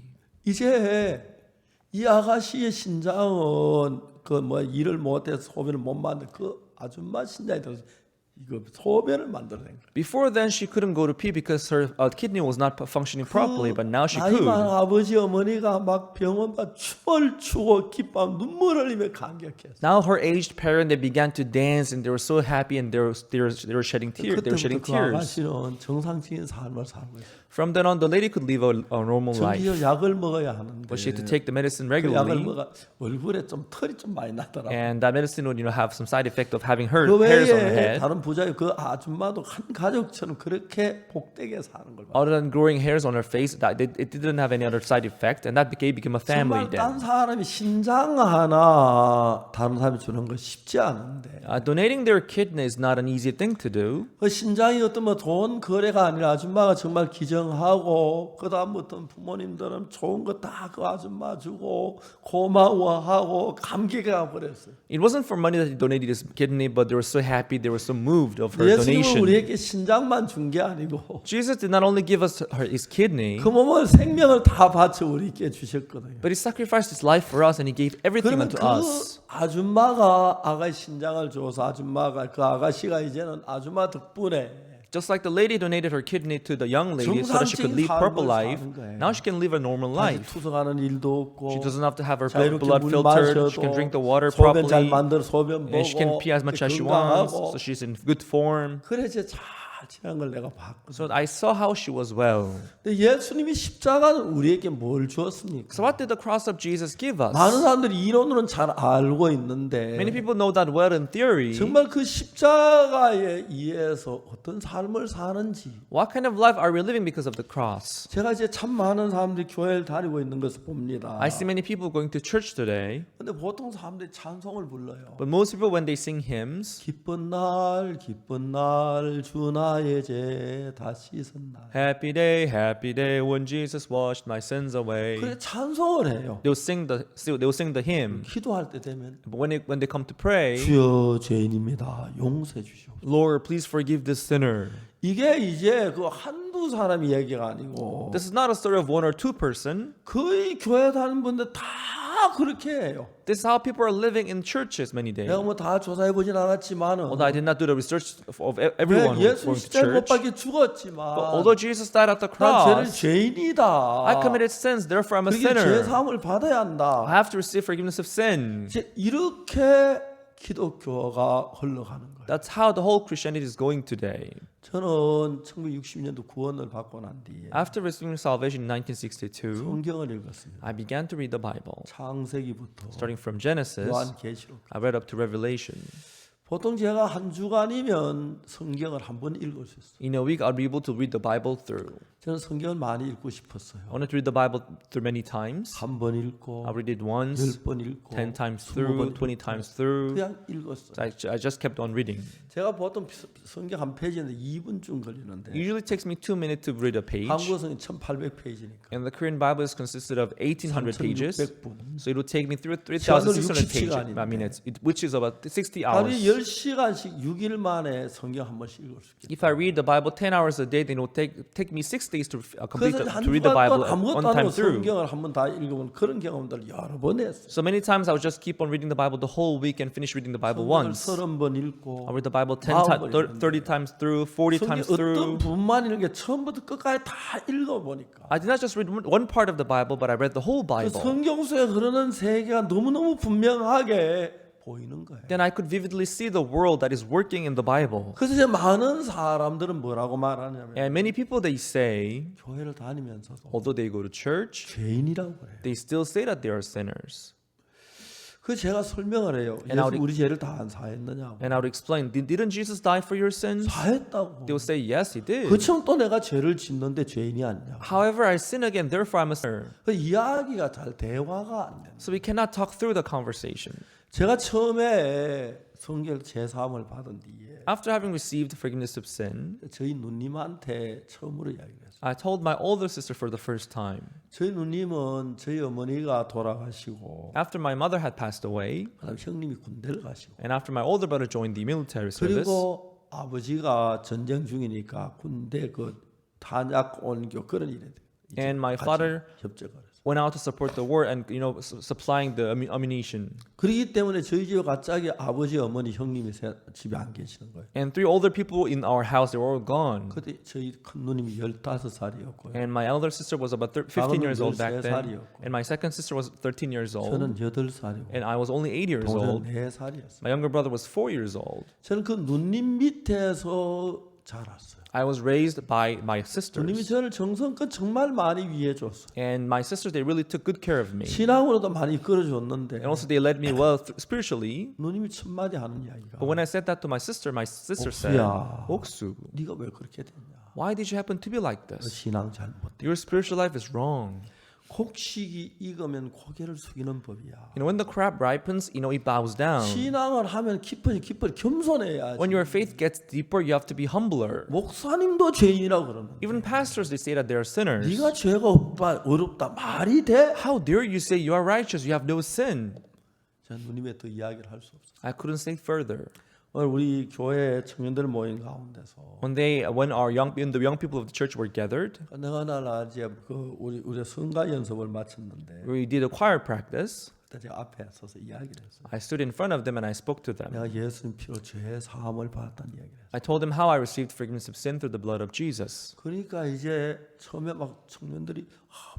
이제 이 아가씨의 신장은 그 뭐 일을 못해서 소변을 못 만든 그 아줌마 신장이 들어서 이거 소변을 만들어낸 거예요. Before then, she couldn't go to pee because her kidney was not functioning properly. But now she 나이 많은 could. 아버지 어머니가 막 병원가 춤을 추고 기뻐 눈물을 흘리며 감격했어요. Now her aged parent, they began to dance and they were so happy and they were shedding tears. They were shedding 그때부터 그 tears. 아가씨는 정상적인 삶을 살고 있어요. From then on, the lady could live a normal life, 정기적 약을 먹어야 하는데 but she had to take the medicine 그 약을 regularly. 먹어 얼굴에 좀 털이 좀 많이 나더라고. And that medicine would, have some side effect of having her 그 hairs on her 외에 head. 다른 부자의 그 아줌마도 한 가족처럼 그렇게 복되게 사는 걸 봐요. Other than growing hairs on her face, it didn't have any other side effect, and that became a family 정말 딴 then. 사람이 신장 하나 다른 사람이 주는 거 쉽지 않은데 Donating their kidney is not an easy thing to do. 그 신장이 어떤 뭐 돈 거래가 아니라 아줌마가 정말 기정하고 그 다음부터는 부모님들은 좋은 거 다 그 아줌마 주고 고마워하고 감격해 버렸어요. It wasn't for money that he donated his kidney, but they were so happy, they were so moved of her 예수님은 donation. 우리에게 신장만 준 게 아니고 Jesus did not only give us his kidney, 그 몸을 생명을 다 바쳐 우리에게 주셨거든요. but he sacrificed his life for us and he gave everything 그러면 unto 그 us. 아줌마가 아가씨 신장을 줘서 아줌마가 그 아가씨가 이제는 아줌마 덕분에 Just like the lady donated her kidney to the young lady so that she could live 정상적인 proper 삶을 life, 사는 거예요. now she can live a normal 다시 life. 투석하는 일도 없고 She doesn't have to have her 자유롭게 blood 물 filtered. 마셔도 She can drink the water 소변 잘 properly. 만들어 소변 보고 And she can pee as much as she wants. 건강하고 So she's in good form. 그래 이제 잘 지난 걸 내가 봤거든. So I saw how she was well. 근데 예수님이 십자가는 우리에게 뭘 주었습니까? So what did the cross of Jesus give us? 많은 사람들이 이론으로는 잘 알고 있는데 Many people know that well in theory. 정말 그 십자가에 의해서 어떤 삶을 사는지 What kind of life are we living because of the cross? 제가 이제 참 많은 사람들이 교회를 다니고 있는 것을 봅니다. I see many people going to church today, 근데 보통 사람들이 찬송을 불러요. but most people when they sing hymns, 기쁜 날 주 나의 죄 다 씻은 날. happy day when Jesus washed my sins away. 그래 찬송을 해요. They'll sing the hymn. 기도할 때 되면 But when they come to pray, 주여 죄인입니다. 용서해 주시옵소서. Lord, please forgive this sinner. 이게 이제 그 한두 사람이 얘기가 아니고 This is not a story of one or two person. 거의 교회 다니는 분들 다 그렇게 해요. This is how people are living in churches many days. 내가 뭐 다 조사해 보진 않았지만은 Although I did not do the research of everyone who was 예수 going to 십자가 못 church. 박혀 죽었지만 But although Jesus died at the 난 죄를 cross, 죄인이다. I committed sins, therefore I'm a 그게 죄 sinner. 사함을 받아야 한다. I have to receive forgiveness of sin. 이제 이렇게 기독교가 흘러가는 거예요. That's how the whole Christianity is going today. 저는 1960년도 구원을 받고 난 뒤에 After receiving salvation in 1962, 성경을 읽었습니다. I began to read the Bible. 창세기부터 Starting from Genesis, 요한계시록. I read up to Revelation. 보통 제가 한 주간이면 성경을 한 번 읽을 수 있어요. In a week, I'll be able to read the Bible through. 저는 성경을 많이 읽고 싶었어요. I wanted to read the Bible through many times. 한 번 읽고 I read it once, 10번 읽고 10 times 20번 through, 읽고 20 times through. 그냥 읽었어요. I just kept on reading. 제가 보통 성경 한 페이지인데 2분쯤 걸리는데 It usually takes me 2 minutes to read a page. 한국어 성경 1800페이지니까 And the Korean Bible is consisted of 1,800 pages. 3600분. So it will take me through 시간으로 3,600 60시간인데. minutes, which is about 60 하루에 hours. 10시간씩 6일 만에 성경 한 번씩 읽을 수 있겠다. If I read the Bible 10 hours a day, then it will take me 60 days to complete 그래서 to read the 한 Bible 주간 아무것도 one 안 time 하고 through. 성경을 한 번 다 읽어본 그런 경험들 여러 번 했어요. So many times I would just keep on reading the Bible the whole week and finish reading the Bible 성경을 once. 30번 읽고 I read the Bible 10 마음을 times, 30 times through, 40 성경 times 어떤 through. 부분만 읽는 게 처음부터 끝까지 다 읽어보니까 I did not just read one part of the Bible, but I read the whole 그 Bible. 성경 속에 흐르는 세계가 너무너무 분명하게 보이는 거예요. Then I could vividly see the world that is working in the Bible. 그래서 이제 많은 사람들은 뭐라고 말하냐면 And many people, they say, 교회를 다니면서도 although they go to church, 죄인이라고 그래요. they still say that they are sinners. 그 제가 설명을 해요. And I 예수 would- 우리 죄를 다 안 사했느냐고. And I would explain, didn't Jesus die for your sins? 사했다고. They would say, yes, he did. 그치만 또 내가 죄를 짓는데 죄인이 아니냐. However, I sin again, therefore I'm a sinner. 그 이야기가 잘 대화가 안 된다. So we cannot talk through the conversation. 제가 처음에 성결 제사함을 받은 뒤에 After having received forgiveness of sin, 저희 누님한테 처음으로 이야기를 했어요. I told my older sister for the first time. 저희 누님은 저희 어머니가 돌아가시고 After my mother had passed away, 그다음 형님이 군대를 가시고 and after my older brother joined the military service, 그리고 아버지가 전쟁 중이니까 군대 그 탄약 온교 그런 일에 And my father 협조를 했어요. went out to support the war and supplying the ammunition. 그렇기 때문에 저희 집에 갑자기 아버지, 어머니, 형님이 집에 안 계시는 거예요. And 3 older people in our house, they were all gone. 그때 저희 큰 누님이 15살이었고요. And my elder sister was about 15 years old back then. 13살이었고. And my second sister was 13 years old. 저는 8살이고 And I was only 8 years 동생은 old. 4살이었어요. My younger brother was 4 years old. 저는 그 누님 밑에서 자랐어요. I was raised by my 누님이 sisters. 저를 정성껏 정말 많이 위해줬어요. And my sisters, they really took good care of me. 신앙으로도 많이 끌어줬는데 And also they led me well spiritually. 누님이 첫마디 하는 이야기가 But when I said that to my sister said, 옥수야. Oksu, 네가 왜 그렇게 됐냐? why did you happen to be like 너 this? 신앙 잘못돼. Your spiritual life is wrong. 곡식이 익으면 고개를 숙이는 법이야. When the crop ripens, it bows down. 신앙을 하면 깊어지 겸손해야지. When your faith gets deeper, you have to be humbler. 목사님도 죄인이라고 그러는데 Even pastors, they say that they are sinners. 네가 죄가 어렵다 말이 돼? How dare you say you are righteous? You have no sin. 저 누님의 더 이야기를 할 수 없어요. I couldn't say further. 오늘 우리 교회 청년들 모임 가운데서 When the young people of the church were gathered, 내가 이제 그 우리 성가 연습을 마쳤는데 we did a choir practice. 그때 제가 앞에 서서 이야기를 했어요. I stood in front of them and I spoke to them. 내가 예수님 피로 죄 사함을 받았다는 이야기를 했어요. I told them how I received forgiveness of sin through the blood of Jesus. 그러니까 이제 처음에 막 청년들이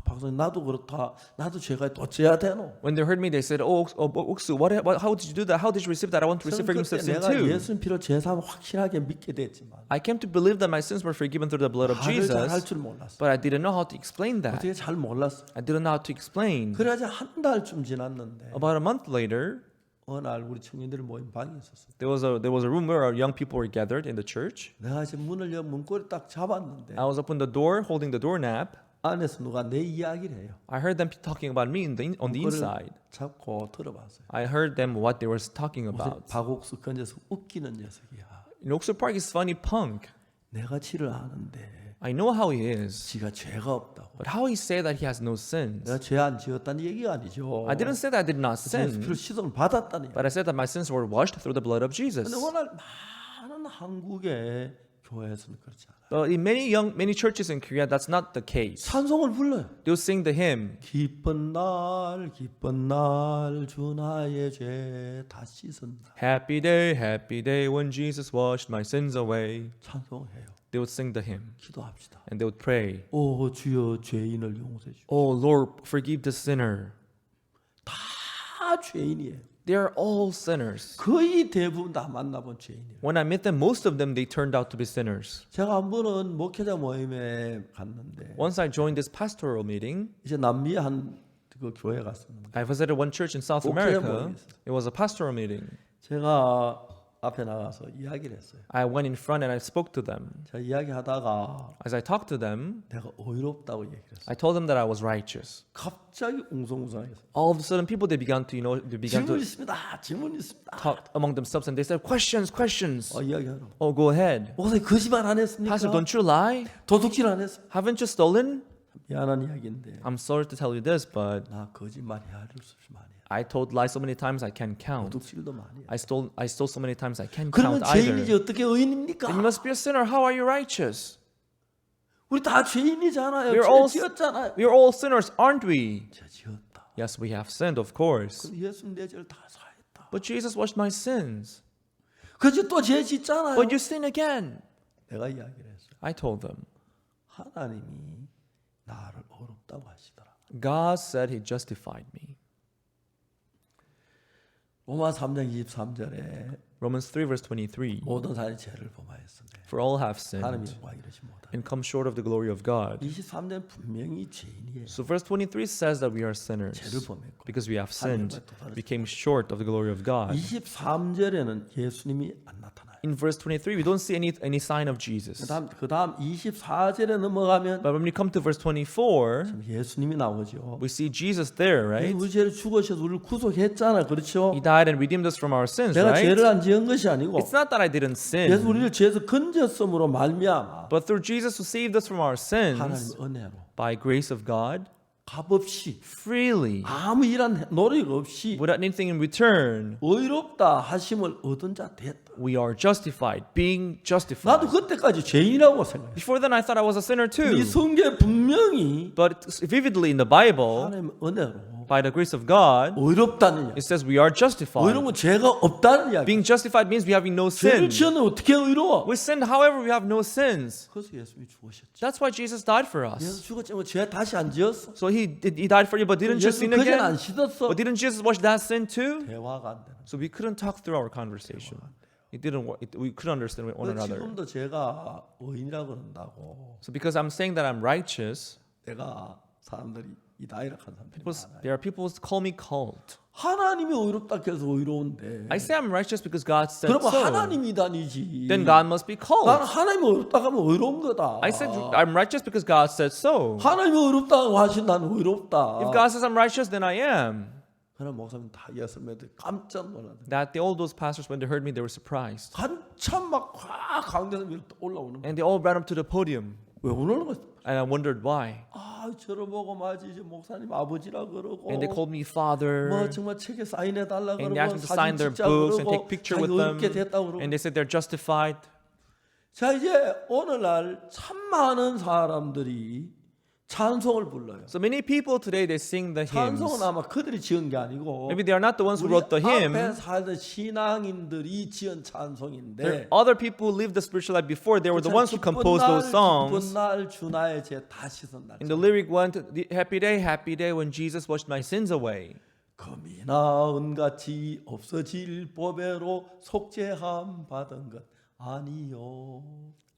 박사님 나도 그렇다. 나도 죄가 또 져야 되노? When they heard me, they said, Oksu, how did you do that? How did you receive that? I want to receive forgiveness of sin 내가 too. 예수님 피로 죄 사함 확실하게 믿게 됐지만 I came to believe that my sins were forgiven through the blood of 말을 잘 할 Jesus, 줄 몰랐어. but I didn't know how to explain that. 어떻게 잘 몰랐어. I didn't know how to explain. 그래야지 한 달쯤 지났는데 About a month later, 어느 날 우리 청년들 모임 방에 있었어. there was a room where our young people were gathered in the church. 내가 이제 문을 열 문고리 딱 잡았는데 I was up on the door, holding the doorknob. 안에서 누가 내 이야기를 해요. I heard them talking about me on the 문고리를 inside. 잡고 들어봤어요. I heard them what they were talking 무슨 about. 박옥수 건져서 웃기는 녀석이야. Oksu Park is funny punk. 내가 지를 아는데 I know how he is, 지가 죄가 없다고. but how he say that he has no sins? 내가 죄 안 지었다는 얘기가 아니죠. I didn't say that I did not 예수 sin, 피로 시선을 받았다는 얘기. but I said that my sins were washed through the blood of Jesus. 근데 오늘 많은 한국의 교회에서는 그렇지 않아. But in many churches in Korea, that's not the case. 찬송을 불러요. They'll sing the hymn. 기쁜 날 주 나의 죄 다 씻은다. Happy day when Jesus washed my sins away. 찬송해요. They would sing the hymn 기도합시다. and they would pray. 오 주여 죄인을 용서해 주시오. Oh Lord, forgive the sinner. 다 죄인이에요. They are all sinners. 거의 대부분 다 만나본 죄인이에요. When I met them, most of them, they turned out to be sinners. 제가 한 번은 목회자 모임에 갔는데 Once I joined this pastoral meeting, 이제 남미에 그 교회 갔습니다. I visited one church in South 목회자 America. 모임이었어요. It was a pastoral meeting. 제가 앞에 나가서 이야기를 했어요. I went in front and I spoke to them. 제가 이야기하다가 As I talked to them, 내가 의롭다고 얘기를 했어요. I told them that I was righteous. 갑자기 웅성웅성해서 All of a sudden, people they began 질문 to 있습니다. 질문 있습니다. talk among themselves, and they said, "Questions." 이야기하라고. Oh, go ahead. 목사님 거짓말 안 했습니까? Pastor, don't you lie? 도둑질 안 했어? Haven't you stolen? 미안한 이야기인데 I'm sorry to tell you this, but 나 거짓말 해야 할 수 많이 해. I told lies so many times I can't count. 도둑질도 많이 해. I stole so many times I can't 그러면 count either. 죄인이지 어떻게 의인입니까? Then you must be a sinner. How are you righteous? 우리 다 죄인이잖아요. We're all, 죄 지었잖아요. we're all sinners, aren't we? 죄 지었다. Yes, we have sinned, of course. 근데 예수님 내 죄를 다 사했다. But Jesus washed my sins. 그저 또 죄 짓잖아요. But you sin again. 내가 이야기를 했어요. I told them. 하나님이 나를 어렵다고 하시더라. God said he justified me. 로마 3장 23절에 Romans 3 verse 23. 모든 사람이 죄를 범하였으며 For all have sinned 하나님이 영광 이르지 못하다. and come short of the glory of God. 23절 분명히 죄인이에요. So verse 23 says that we are sinners 죄를 범했고 because we have sinned, became short of the glory of God. 23절에는 예수님이 안 나타나요. In verse 23, we don't see any sign of Jesus. 그다음 24절에 넘어가면 But when we come to verse 24, 예수님이 나오죠. we see Jesus there, right? 우리 죄를 죽으셔서 우리를 구속했잖아, 그렇죠? He died and redeemed us from our sins, 내가 죄를 right? 안 지은 것이 아니고 It's not that I didn't 예수 sin, 우리를 죄에서 건졌음으로 말미암아 but through Jesus who saved us from our sins 하나님 은혜로 by grace of God, 값없이 freely, 아무 일한 노력 없이 without anything in return, 의롭다 하심을 얻은 자 됐다. we are justified, being 나도 justified. 그때까지 죄인이라고 생각했어. Before then, I thought I was a sinner too. 이 성경에 분명히 But vividly in the Bible, 하나님 은혜로 by the grace of God, 의롭다는 이야기. it says we are justified. 의로운 죄가 없다는 이야기. Being justified means we having no 죄를 sin. 지었는데 어떻게 의로워? We sinned, however, we have no sins. 그래서 예수님이 죽으셨죠. That's why Jesus died for 예수 us. 죽었지만 죄 다시 안 지었어. So he died for you, but didn't you 예수 sin 그전 안 again? 씻었어. But didn't Jesus wash that sin too? 대화가 안 되는. So we couldn't talk through our conversation. We couldn't understand one another. 지금도 제가 의인이라고 그런다고 So because I'm saying that I'm righteous, 내가 사람들이 이다이라 한 사람들이 많아요. there are people who call me cult. 하나님이 의롭다 해서 의로운데 I say I'm righteous because God said 그러면 so. 하나님이 다니지. Then God must be 나는 cult. 하나님이 의롭다 하면 의로운 거다. I said I'm righteous because God said so. 하나님이 의롭다고 하신 나는 의롭다. If God says I'm righteous, then I am. 그럼 목사님 다 예수님한테 깜짝 놀랐대. That all those pastors, when they heard me, they were surprised. 한참 막 강대에서 위로 올라오는 거야. And they all ran up to the podium. 왜 오는 거야? And I wondered why. 아, 저를 보고 마치 이제 목사님 아버지라 그러고. And they called me father. 뭐 정말 책에 사인해 달라 And 그러고 they asked me to sign 사진 their 찍자 books and 그러고 take picture with 자기 them. 의롭게 됐다고 그러고. And they said they're justified. 자, 이제 오늘날 참 많은 사람들이 찬송을 불러요. So many people today, they sing the hymns. 찬송은 아마 그들이 지은 게 아니고 Maybe they are not the ones who 우리 wrote the 앞에 hymn. 살던 신앙인들이 지은 There 찬송인데 are other people who lived the spiritual life before. They were the ones who composed those songs. 기쁜 날 주나의 죄 다 씻은 날. And the lyric went, happy day when Jesus washed my sins away. 금이나 은같이 없어질 보배로 속죄함 받은 것 아니요.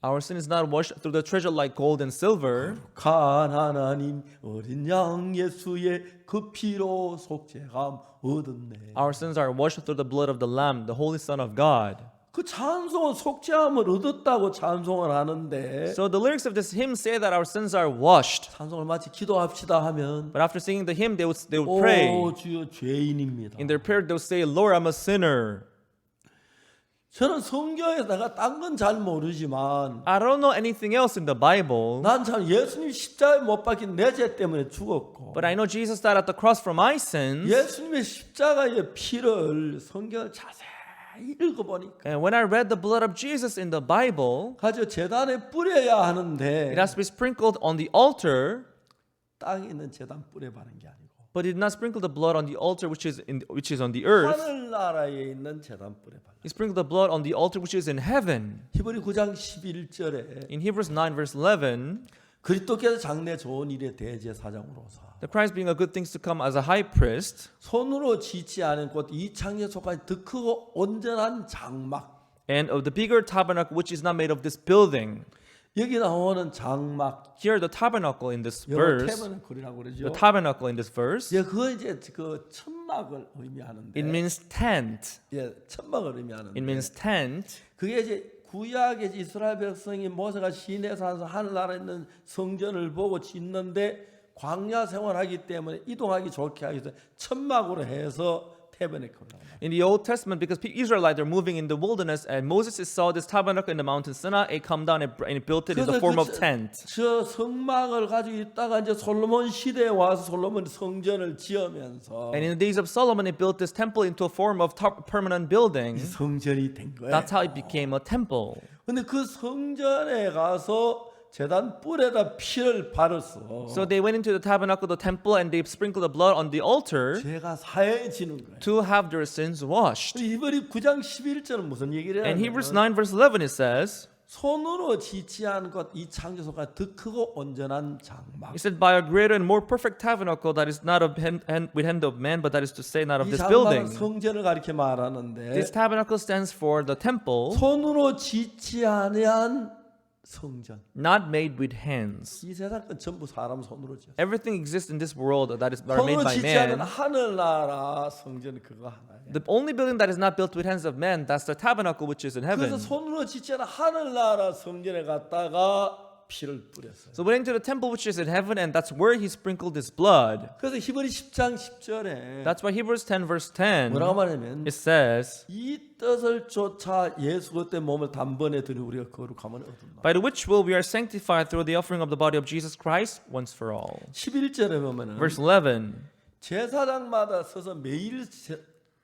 Our sin is not washed through the treasure like gold and silver. 간 하나님 어린 양 예수의 그 피로 속죄함 얻었네. Our sins are washed through the blood of the Lamb, the Holy Son of God. 그 찬송은 속죄함을 얻었다고 찬송을 하는데 So the lyrics of this hymn say that our sins are washed. 찬송을 마치 기도합시다 하면 But after singing the hymn, they would pray. 오 주여 죄인입니다. In their prayer, they would say, Lord, I'm a sinner. 저는 성경에 내가 딴 건 잘 모르지만 I don't know anything else in the Bible, 난 참 예수님 십자가에 못 박힌 내 죄 때문에 죽었고 but I know Jesus died at the cross for my sins. 예수님의 십자가의 피를 성경을 자세히 읽어보니까 And when I read the blood of Jesus in the Bible, 가져 재단에 뿌려야 하는데 it has to be sprinkled on the altar, 땅에 있는 재단 뿌려 바른 게 아니고 but it did not sprinkle the blood on the altar which is on the earth. 하늘나라에 있는 재단 뿌려 바른. He sprinkled the blood on the altar which is in heaven. 히브리 9장 11절에 In Hebrews 9 verse 11, 그리스도께서 장래 좋은 일의 대제사장으로서 the Christ being a good things to come as a high priest, 손으로 지지 않은 곧 이 창세 속까지 더 크고 온전한 장막 and of the bigger tabernacle which is not made of this building. 여기 나오는 장막 Here the tabernacle in this 영어 verse, 태버너클이라고 그러죠. the tabernacle in this verse, 예, 그거 이제 그 천막을 의미하는데 it means tent. 예, 천막을 의미하는데 It means tent. 그게 이제 구약의 이스라엘 백성이 모세가 시내에 사서 하늘나라에 있는 성전을 보고 짓는데 광야 생활하기 때문에 이동하기 좋게 하기 위해서 천막으로 해서 태버너클이라고. In the Old Testament, because Israelites are moving in the wilderness, and Moses saw this tabernacle in the mountain Sinai, it come down and built it in the form of tent. 저 성막을 가지고 있다가 이제 솔로몬 시대에 와서 솔로몬 성전을 지으면서 And in the days of Solomon, it built this temple into a form of permanent building. 성전이 된 거예요. That's how it became a temple. 근데 그 성전에 가서 제단 뿔에다 피를 바르소. So they went into the tabernacle, the temple, and they sprinkled the blood on the altar 죄가 사해지는 거예요. to have their sins washed. 히브리 9장 11절은 무슨 얘기를 In Hebrews 하냐면 9 verse 11 it says, 손으로 지지한 것 이 창조소가 더 크고 온전한 장막. he said, by a greater and more perfect tabernacle that is not of with hand of man, but that is to say, not of 이 this 장막은 building. 성전을 가리켜 말하는데 This tabernacle stands for the temple, 손으로 짓지 아니한 성전. not made with hands. 이 세상 건 전부 사람 손으로 지었어. Everything exists in this world that are made 손으로 by 짓지 않은 man. 하늘나라 성전 그거 하나예요. The only building that is not built with hands of man, that's the tabernacle which is in heaven. 그래서 손으로 짓지 않은 하늘나라 성전에 갔다가 피를 뿌렸어요. So went into the temple which is in heaven, and that's where he sprinkled his blood. 그래서 히브리 10장 10절에 That's why Hebrews 10 verse 10 뭐라고 말하냐면 it says, 이 뜻을 쫓아 예수 그때 몸을 단번에 드려 우리가 거룩함을 얻는다. by the which will we are sanctified through the offering of the body of Jesus Christ once for all. 11절에 보면은 Verse 11. 제사장마다 서서 매일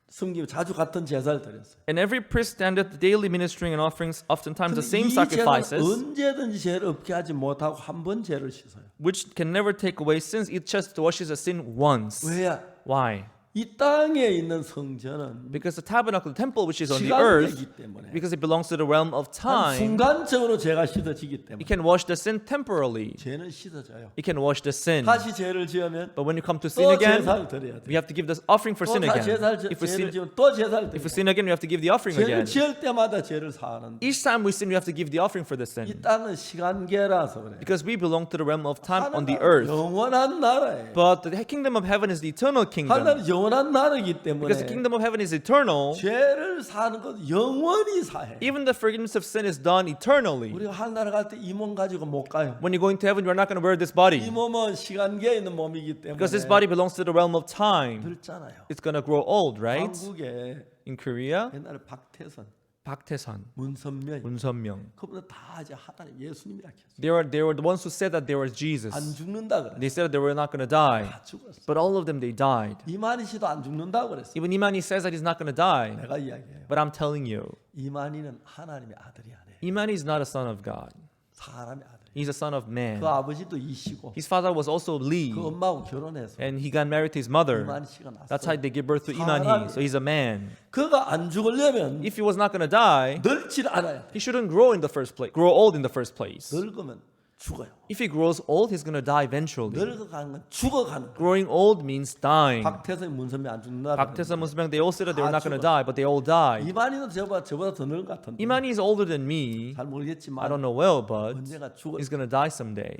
섬기며 자주 같은 제사를 드렸어요. And every priest standeth daily ministering and offerings, oftentimes the same 이 제사는 sacrifices, 언제든지 죄를 없게 하지 못하고 한 번 죄를 씻어요. which can never take away sins. Each just washes a sin once. 왜야? Why? 이 땅에 있는 성전은 Because the tabernacle, the temple which is on the earth, 시간이기 때문에 because it belongs to the realm of 한 time, 순간적으로 죄가 씻어지기 때문에 it can wash the sin temporarily. 죄는 씻어져요. It can wash the sin. 다시 죄를 지으면 But when you come to sin 또 again, 제사를 드려야 돼. we have to give the offering for sin 또 again. 죄를 If we 지으면 또 제사를 if 드려. we sin again, we have to give the offering 죄를 again. 지을 때마다 죄를 사하는데 Each time we sin, we have to give the offering for the 이 sin. 땅은 시간계라서 그래. Because we belong to the realm of time on the 하나는 earth. 영원한 나라예요. But the kingdom of heaven is the eternal kingdom. 하나는 영원한 나라이기 때문에 Because the kingdom of heaven is eternal, 죄를 사는 것 영원히 사해. even the forgiveness of sin is done eternally. 우리가 하늘나라 갈 때 이 몸 가지고 못 가요. When you go into heaven, you're not going to wear this 이 body. 몸은 시간계에 있는 몸이기 때문에 Because this body belongs to the realm of time. 늙잖아요. It's going to grow old, right? 한국에 In Korea, 옛날에 박태선, 박태선, 문선명 문선명. 그분들 다 이제 하나님 예수님이라 했어요. They were the ones who said that they were Jesus. 안 죽는다 그래. They said that they were not going to die. 다 죽었어. But all of them, they died. 이만희 씨도 안 죽는다 그랬어. Even Imani says that he's not going to die. 내가 이야기해요. But I'm telling you, 이만희는 하나님의 아들이 아니에요. Imani is not a son of God. 사람의 아들이에요. He's a son of man. 그 아버지도 이시고 His father was also Lee, 그 엄마하고 결혼해서 and he got married to his mother. 이만희 씨가 났어. That's how they give birth to Imani. So he's a man. 그가 안 죽으려면 If he was not going to die, 늙질 않아야 돼. he shouldn't grow in the first place. Grow old in the first place. 늙으면 죽어요. If he grows old, he's going to die eventually. 늙어가는 건 죽어가는 거야. Growing old means dying. 박태선, 문선명 안 죽는다. 박태선, 문선명, they all said that they were 다 not going to 죽어. die, but they all died. 이만희는 저보다 더 늙은 것 같은데. Imani is older than me. 잘 I 모르겠지만 don't know well, but 언젠가 죽어. he's going to die someday.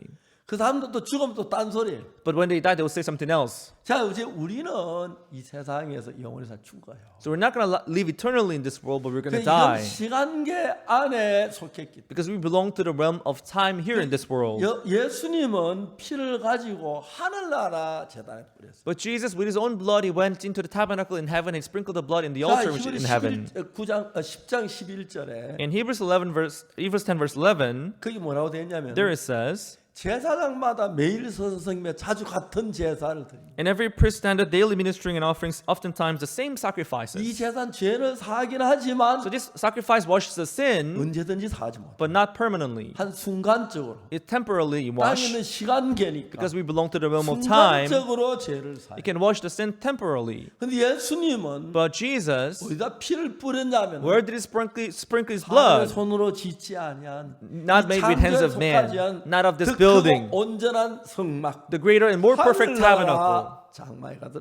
그 사람도 또 죽으면 또 딴소리예요. But when they die, they will say something else. 자, 이제 우리는 이 세상에서 영원히 살 죽어요. So we're not going to live eternally in this world, but we're going to 이 die. 시간계 안에 속했기 때문에. Because we belong to the realm of time here in this world. 예수님은 피를 가지고 하늘나라 제단에 뿌렸어요. But Jesus, with his own blood, he went into the tabernacle in heaven and sprinkled the blood in the 자, altar which is 히브리 in heaven. 10장 11절에 In Hebrews 10 verse 11, 그게 뭐라고 되어 있냐면 there it says, 제사장마다 매일 서서 섬기며 자주 같은 제사를 드립니다. and every priest standeth daily ministering and offerings, oftentimes the same 이 sacrifices. 제사는 죄를 사하긴 하지만 So this sacrifice washes the sin, 언제든지 사하지 못. but not permanently. 한 순간적으로 It temporarily 땅에 wash, 있는 시간계니까 because we belong to the realm of time. 순간적으로 죄를 사해. It can wash the sin temporarily. 근데 예수님은 But Jesus, 어디다 피를 뿌렸냐면 where did he sprinkle his 사람의 blood? 손으로 짓지 아니한 Not made with hands of man, not of this building. 온전한 성막 The greater and more perfect tabernacle. 하늘나라 장막에 가서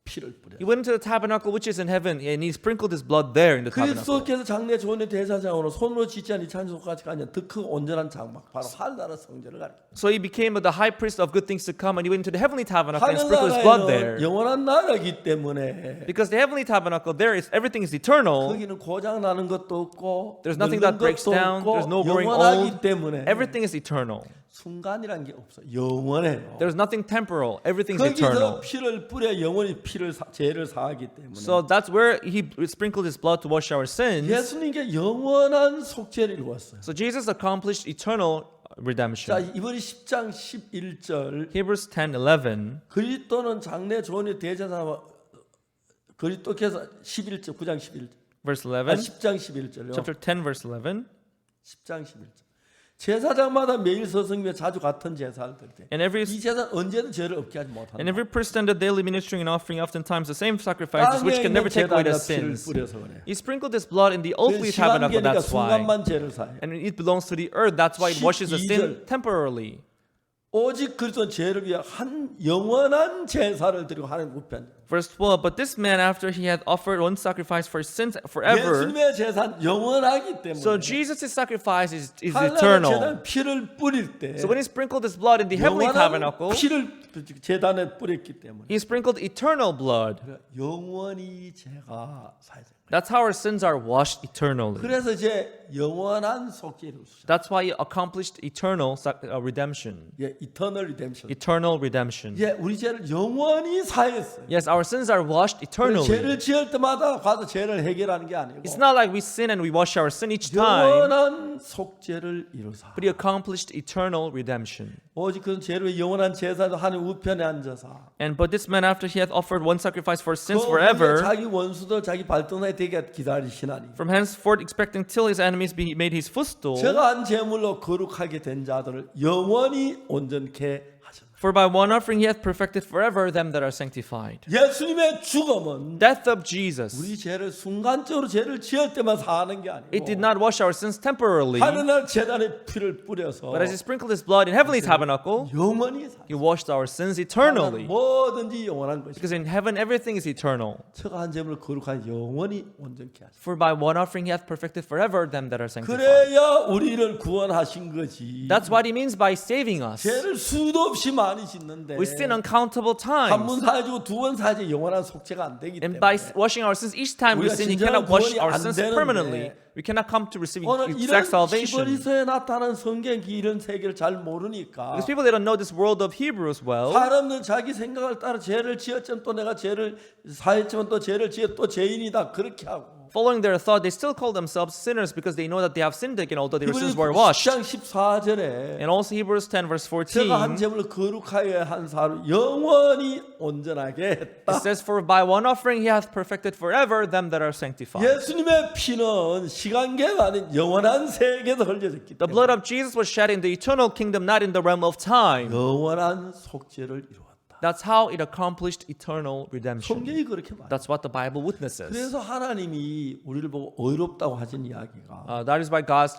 피를 뿌려. He went into the tabernacle which is in heaven, and he sprinkled his blood there in the tabernacle. 그리스도께서 장래 조언의 대사장으로 손으로 짓지 않은 찬송까지 가는 더 큰 온전한 장막 바로 하늘나라 성전을 가리켜. So he became the high priest of good things to come, and he went into the heavenly tabernacle and sprinkled his blood there. 하늘나라에는 영원한 나라이기 때문에 Because the heavenly tabernacle there is everything is eternal. 거기는 고장 나는 것도 없고 There's nothing 늙는 that breaks 것도 down. 없고 There's no growing 영원하기 old. 때문에 Everything is eternal. 순간이란 게 없어. 영원해요. There's nothing temporal. Everything's 거기서 eternal. 피를 뿌려 영원히 죄를 사하기 때문에 So that's where he sprinkled his blood to wash our sins. 예수님께 영원한 속죄를 이루었어요. So Jesus accomplished eternal 자, redemption. 이번에 10장 11절 Hebrews 10:11. 그리스도는 장래 조언의 대제사장과 그리스도께서 11절 9장 11절 Verse 아 11. 10장 11절요. Chapter 10 verse 11. 10장 11절. 제사장마다 매일 서성이며 자주 같은 제사를 드릴 때 And every 이 제사는 언제든 죄를 없게 하지 못한다. And every priest and the daily ministering and offering oftentimes the same sacrifices which 땅에 can 있는 never take away the 제단에다 피를 sins. 뿌려서 그래. He sprinkled this blood in the earthly 시간 tabernacle, 계니까 that's why. 순간만 죄를 사해. And it belongs to the earth, that's why it washes the 12절. sin temporarily. 오직 그리스도는 죄를 위해 한 영원한 제사를 드리고 하나님 우편. Verse 12, but this man, after he had offered one sacrifice for sins forever, 예수님의 제사는 영원하기 때문에. so Jesus' sacrifice is 하나님의 eternal. 제단 피를 뿌릴 때 So when he sprinkled his blood in the heavenly 영원한 tabernacle, 피를 제단에 뿌렸기 때문에 he sprinkled eternal blood. 영원히 죄가 사해져. That's how our sins are washed eternally. 그래서 이제 영원한 속죄를 주셨어요. That's why he accomplished eternal redemption. 예, eternal redemption. Eternal redemption. 예, 우리 죄를 영원히 사했어요. Yes, our sins are washed eternally. 죄를 지을 때마다 가서 죄를 해결하는 게 아니고 It's not like we sin and we wash our sin each time, 영원한 속죄를 이루사. but he accomplished eternal redemption. 오직 그 죄를 영원한 제사도 하나님 우편에 앉아서 And but this man, after he had offered one sacrifice for sins 그 forever, 자기 원수도 자기 발등에 되게 기다리시나니 from henceforth expecting till his enemies be made his footstool. 제가 한 제물로 거룩하게 된 자들을 영원히 온전케 하셨다. For by one offering he hath perfected forever them that are sanctified. 예수님의 죽음은 Death of Jesus, 우리 죄를 순간적으로 죄를 지을 때만 사는 게 아니고 it did not wash our sins temporarily, 하늘날 제단에 피를 뿌려서 but as he sprinkled his blood in heavenly tabernacle, 영원히 사. he washed our sins eternally. 뭐든지 영원한 것이. Because in heaven everything is eternal. 제가 한 제물을 거룩하게 영원히 온전케 하셨다. For by one offering he hath perfected forever them that are sanctified. 그래야 우리를 구원하신 거지. That's what he means by saving us. 죄를 수도 없이 많이 짓는데 We sin uncountable 한 번 times. 사해주고 두 번 사해지 영원한 속죄가 안 되기 And 때문에 by washing our sins each time we 우리가 sin, he 진정한 cannot wash 구원이 our 안 sins 되는데 permanently. We cannot come to receiving 오늘 이런 exact salvation. 히브리서에 나타난 성경 이런 세계를 잘 모르니까 Because people they don't know this world of Hebrews well. 사람들 자기 생각을 따라 죄를 지었지만 또 내가 죄를 사했지만 또 죄를 지어 또 죄인이다 그렇게 하고 Following their thought, they still call themselves sinners because they know that they have sinned again, although their 히브리 sins were washed. 10장 14절에 And also Hebrews 10 verse 14, 제가 한 제물을 거룩하게 한 사람 영원히 온전하게 했다. it says, For by one offering he hath perfected forever them that are sanctified. 예수님의 피는 시간계가 아닌 영원한 세계도 흘려졌기 The 때문에 blood of Jesus was shed in the eternal kingdom, not in the realm of time. 영원한 속죄를 이루었다. That's how it accomplished eternal redemption. 성경이 그렇게 말해요. That's what the Bible witnesses. 그래서 하나님이 우리를 보고 의롭다고 하신 이야기가 That is why God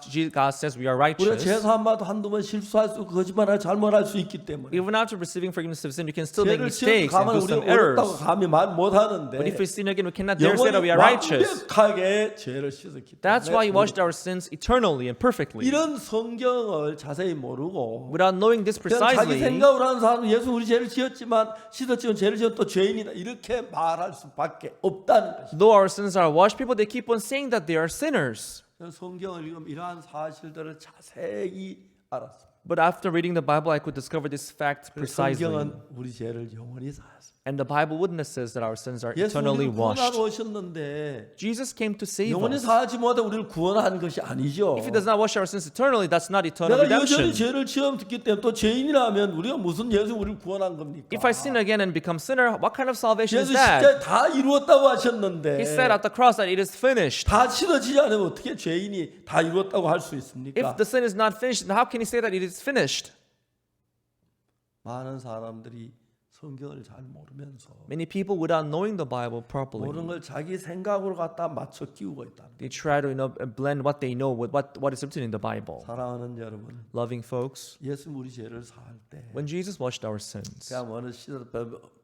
says we are 우리가 righteous. 제사 한 번도 한두 번 실수할 수 있고 거짓말할 잘못할 수 있기 때문에 Even after receiving forgiveness of sin, we can still make 죄를 지어 mistakes and 가면 do some 우리가 의롭다고 errors. 감히 말 못하는데 But if we sin again, we cannot dare say that 영원히 we are righteous. 완벽하게 죄를 씻었기 That's why He 때문에 washed our sins eternally and perfectly. 이런 성경을 자세히 모르고 Without knowing this 그냥 자기 precisely, 생각으로 하는 사람은 예수 우리 죄를 지었지만 씻었지만 죄를 지은 또 죄인이다 이렇게 말할 수밖에 없다는 것이죠. though our sins are washed, people they keep on saying that they are sinners. 성경을 읽으면 이러한 사실들을 자세히 알았습니다. But after reading the Bible, I could discover this fact precisely. 성경은 우리 죄를 영원히 사했습니다. And the Bible witnesses that our sins are 예수 eternally 우리를 구원하러 washed. 오셨는데 Jesus came to save 영원히 us. 사하지 못해 우리를 구원하는 것이 아니죠. If He does not wash our sins eternally, that's not eternal 내가 여전히 redemption. 죄를 지었기 때문에 또 죄인이라면 우리가 무슨 예수 우리를 구원한 겁니까? If I sin again and become sinner, what kind of salvation is 예수 that? 십자가에 다 이루었다고 하셨는데 He said at the cross that it is finished. 다 치러지지 않으면 어떻게 죄인이 다 이루었다고 할 수 있습니까? If the sin is not finished, then how can He say that it is finished? 많은 사람들이 성경을 잘 모르면서 Many people, without knowing the Bible 모르는 properly, 걸 자기 생각으로 갖다 맞춰 끼우고 있다는 they try to blend what they know with what is written in the Bible. 사랑하는 여러분, Loving folks, 예수 우리 죄를 사할 때 when Jesus washed our sins, 그냥 어느 시절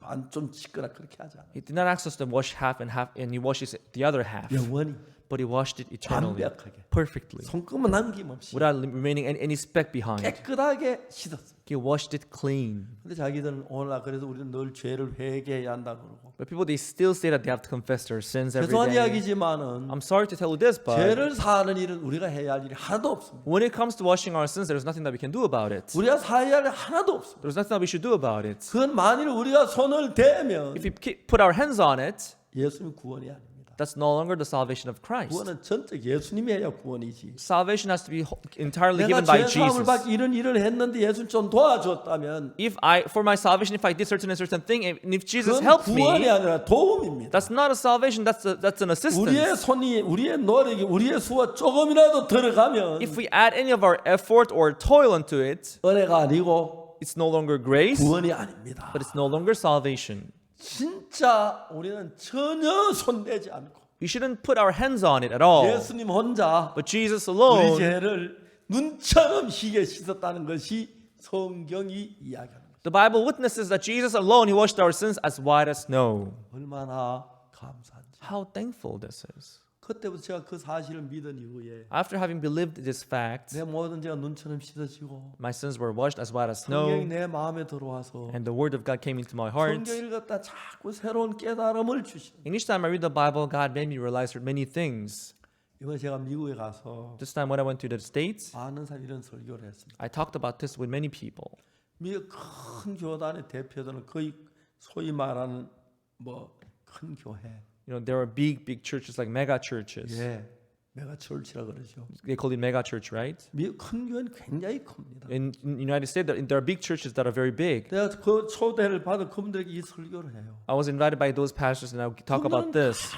반좀 씻거나 그렇게 하지 않아요. He did not ask us to wash half, and He washes the other half. 영원히 But He washed it eternally, 완벽하게 perfectly, 손금은 남김없이 without remaining any speck behind. 깨끗하게 씻었어요. He washed it clean. 근데 자기들은 오늘날 그래서 우리는 늘 죄를 회개해야 한다 그러고 But people, they still say that they have to confess their sins every 죄송한 day. 이야기지만은 I'm sorry to tell you this, but 죄를 사하는 일은 우리가 해야 할 일이 하나도 없습니다. when it comes to washing our sins, there's nothing that we can do about it. 우리가 사해야 할 일 하나도 없습니다. There's nothing that we should do about it. 그건 만일 우리가 손을 대면 If we put our hands on it, 예수님 구원이 아닙니다. That's no longer the salvation of Christ. 구원은 전적 예수님이 해야 구원이지. Salvation has to be entirely 내가 given by 죄 사함을 Jesus. 받기 이런 일을 했는데 예수님 좀 도와줬다면 If for my salvation, if I did certain and certain thing, and if Jesus 그건 helped 구원이 me, 아니라 도움입니다. that's not a salvation. That's an 우리의 assistance. 손이 우리의 노력이 우리의 수가 조금이라도 들어가면 If we add any of our effort or toil into it, 은혜가 아니고 it's no longer grace, 구원이 아닙니다. but it's no longer salvation. 진짜 우리는 전혀 손대지 않고 We shouldn't put our hands on it at all. 예수님 혼자 But Jesus 우리 alone, 죄를 눈처럼 희게 씻었다는 것이 성경이 이야기합니다. the Bible witnesses that Jesus alone, He washed our sins as white as snow. 얼마나 감사한지. How thankful this is. 그때부터 제가 그 사실을 믿은 이후에 After having believed this fact, 내 모든 죄가 눈처럼 씻어지고 my sins were washed as white as 성경이 snow, 내 마음에 들어와서 and the Word of God came into my heart. 성경 읽었다 자꾸 새로운 깨달음을 주시는. And each time I read the Bible, God made me realize many things. 이번에 제가 미국에 가서 This time when I went to the States, 많은 사람이 이런 설교를 했습니다. I talked about this with many people. 미국 큰 교단의 대표들은 거의 소위 말하는 뭐 큰 교회, You know, there are big churches like mega churches. 예, 메가 철치라 그러죠. They call it mega church, right? 미국 큰 교회는 굉장히 큽니다. In United States, there are big churches that are very big. 내가 그 초대를 받은 그분들에게 이 설교를 해요. I was invited by those pastors and I would talk about this.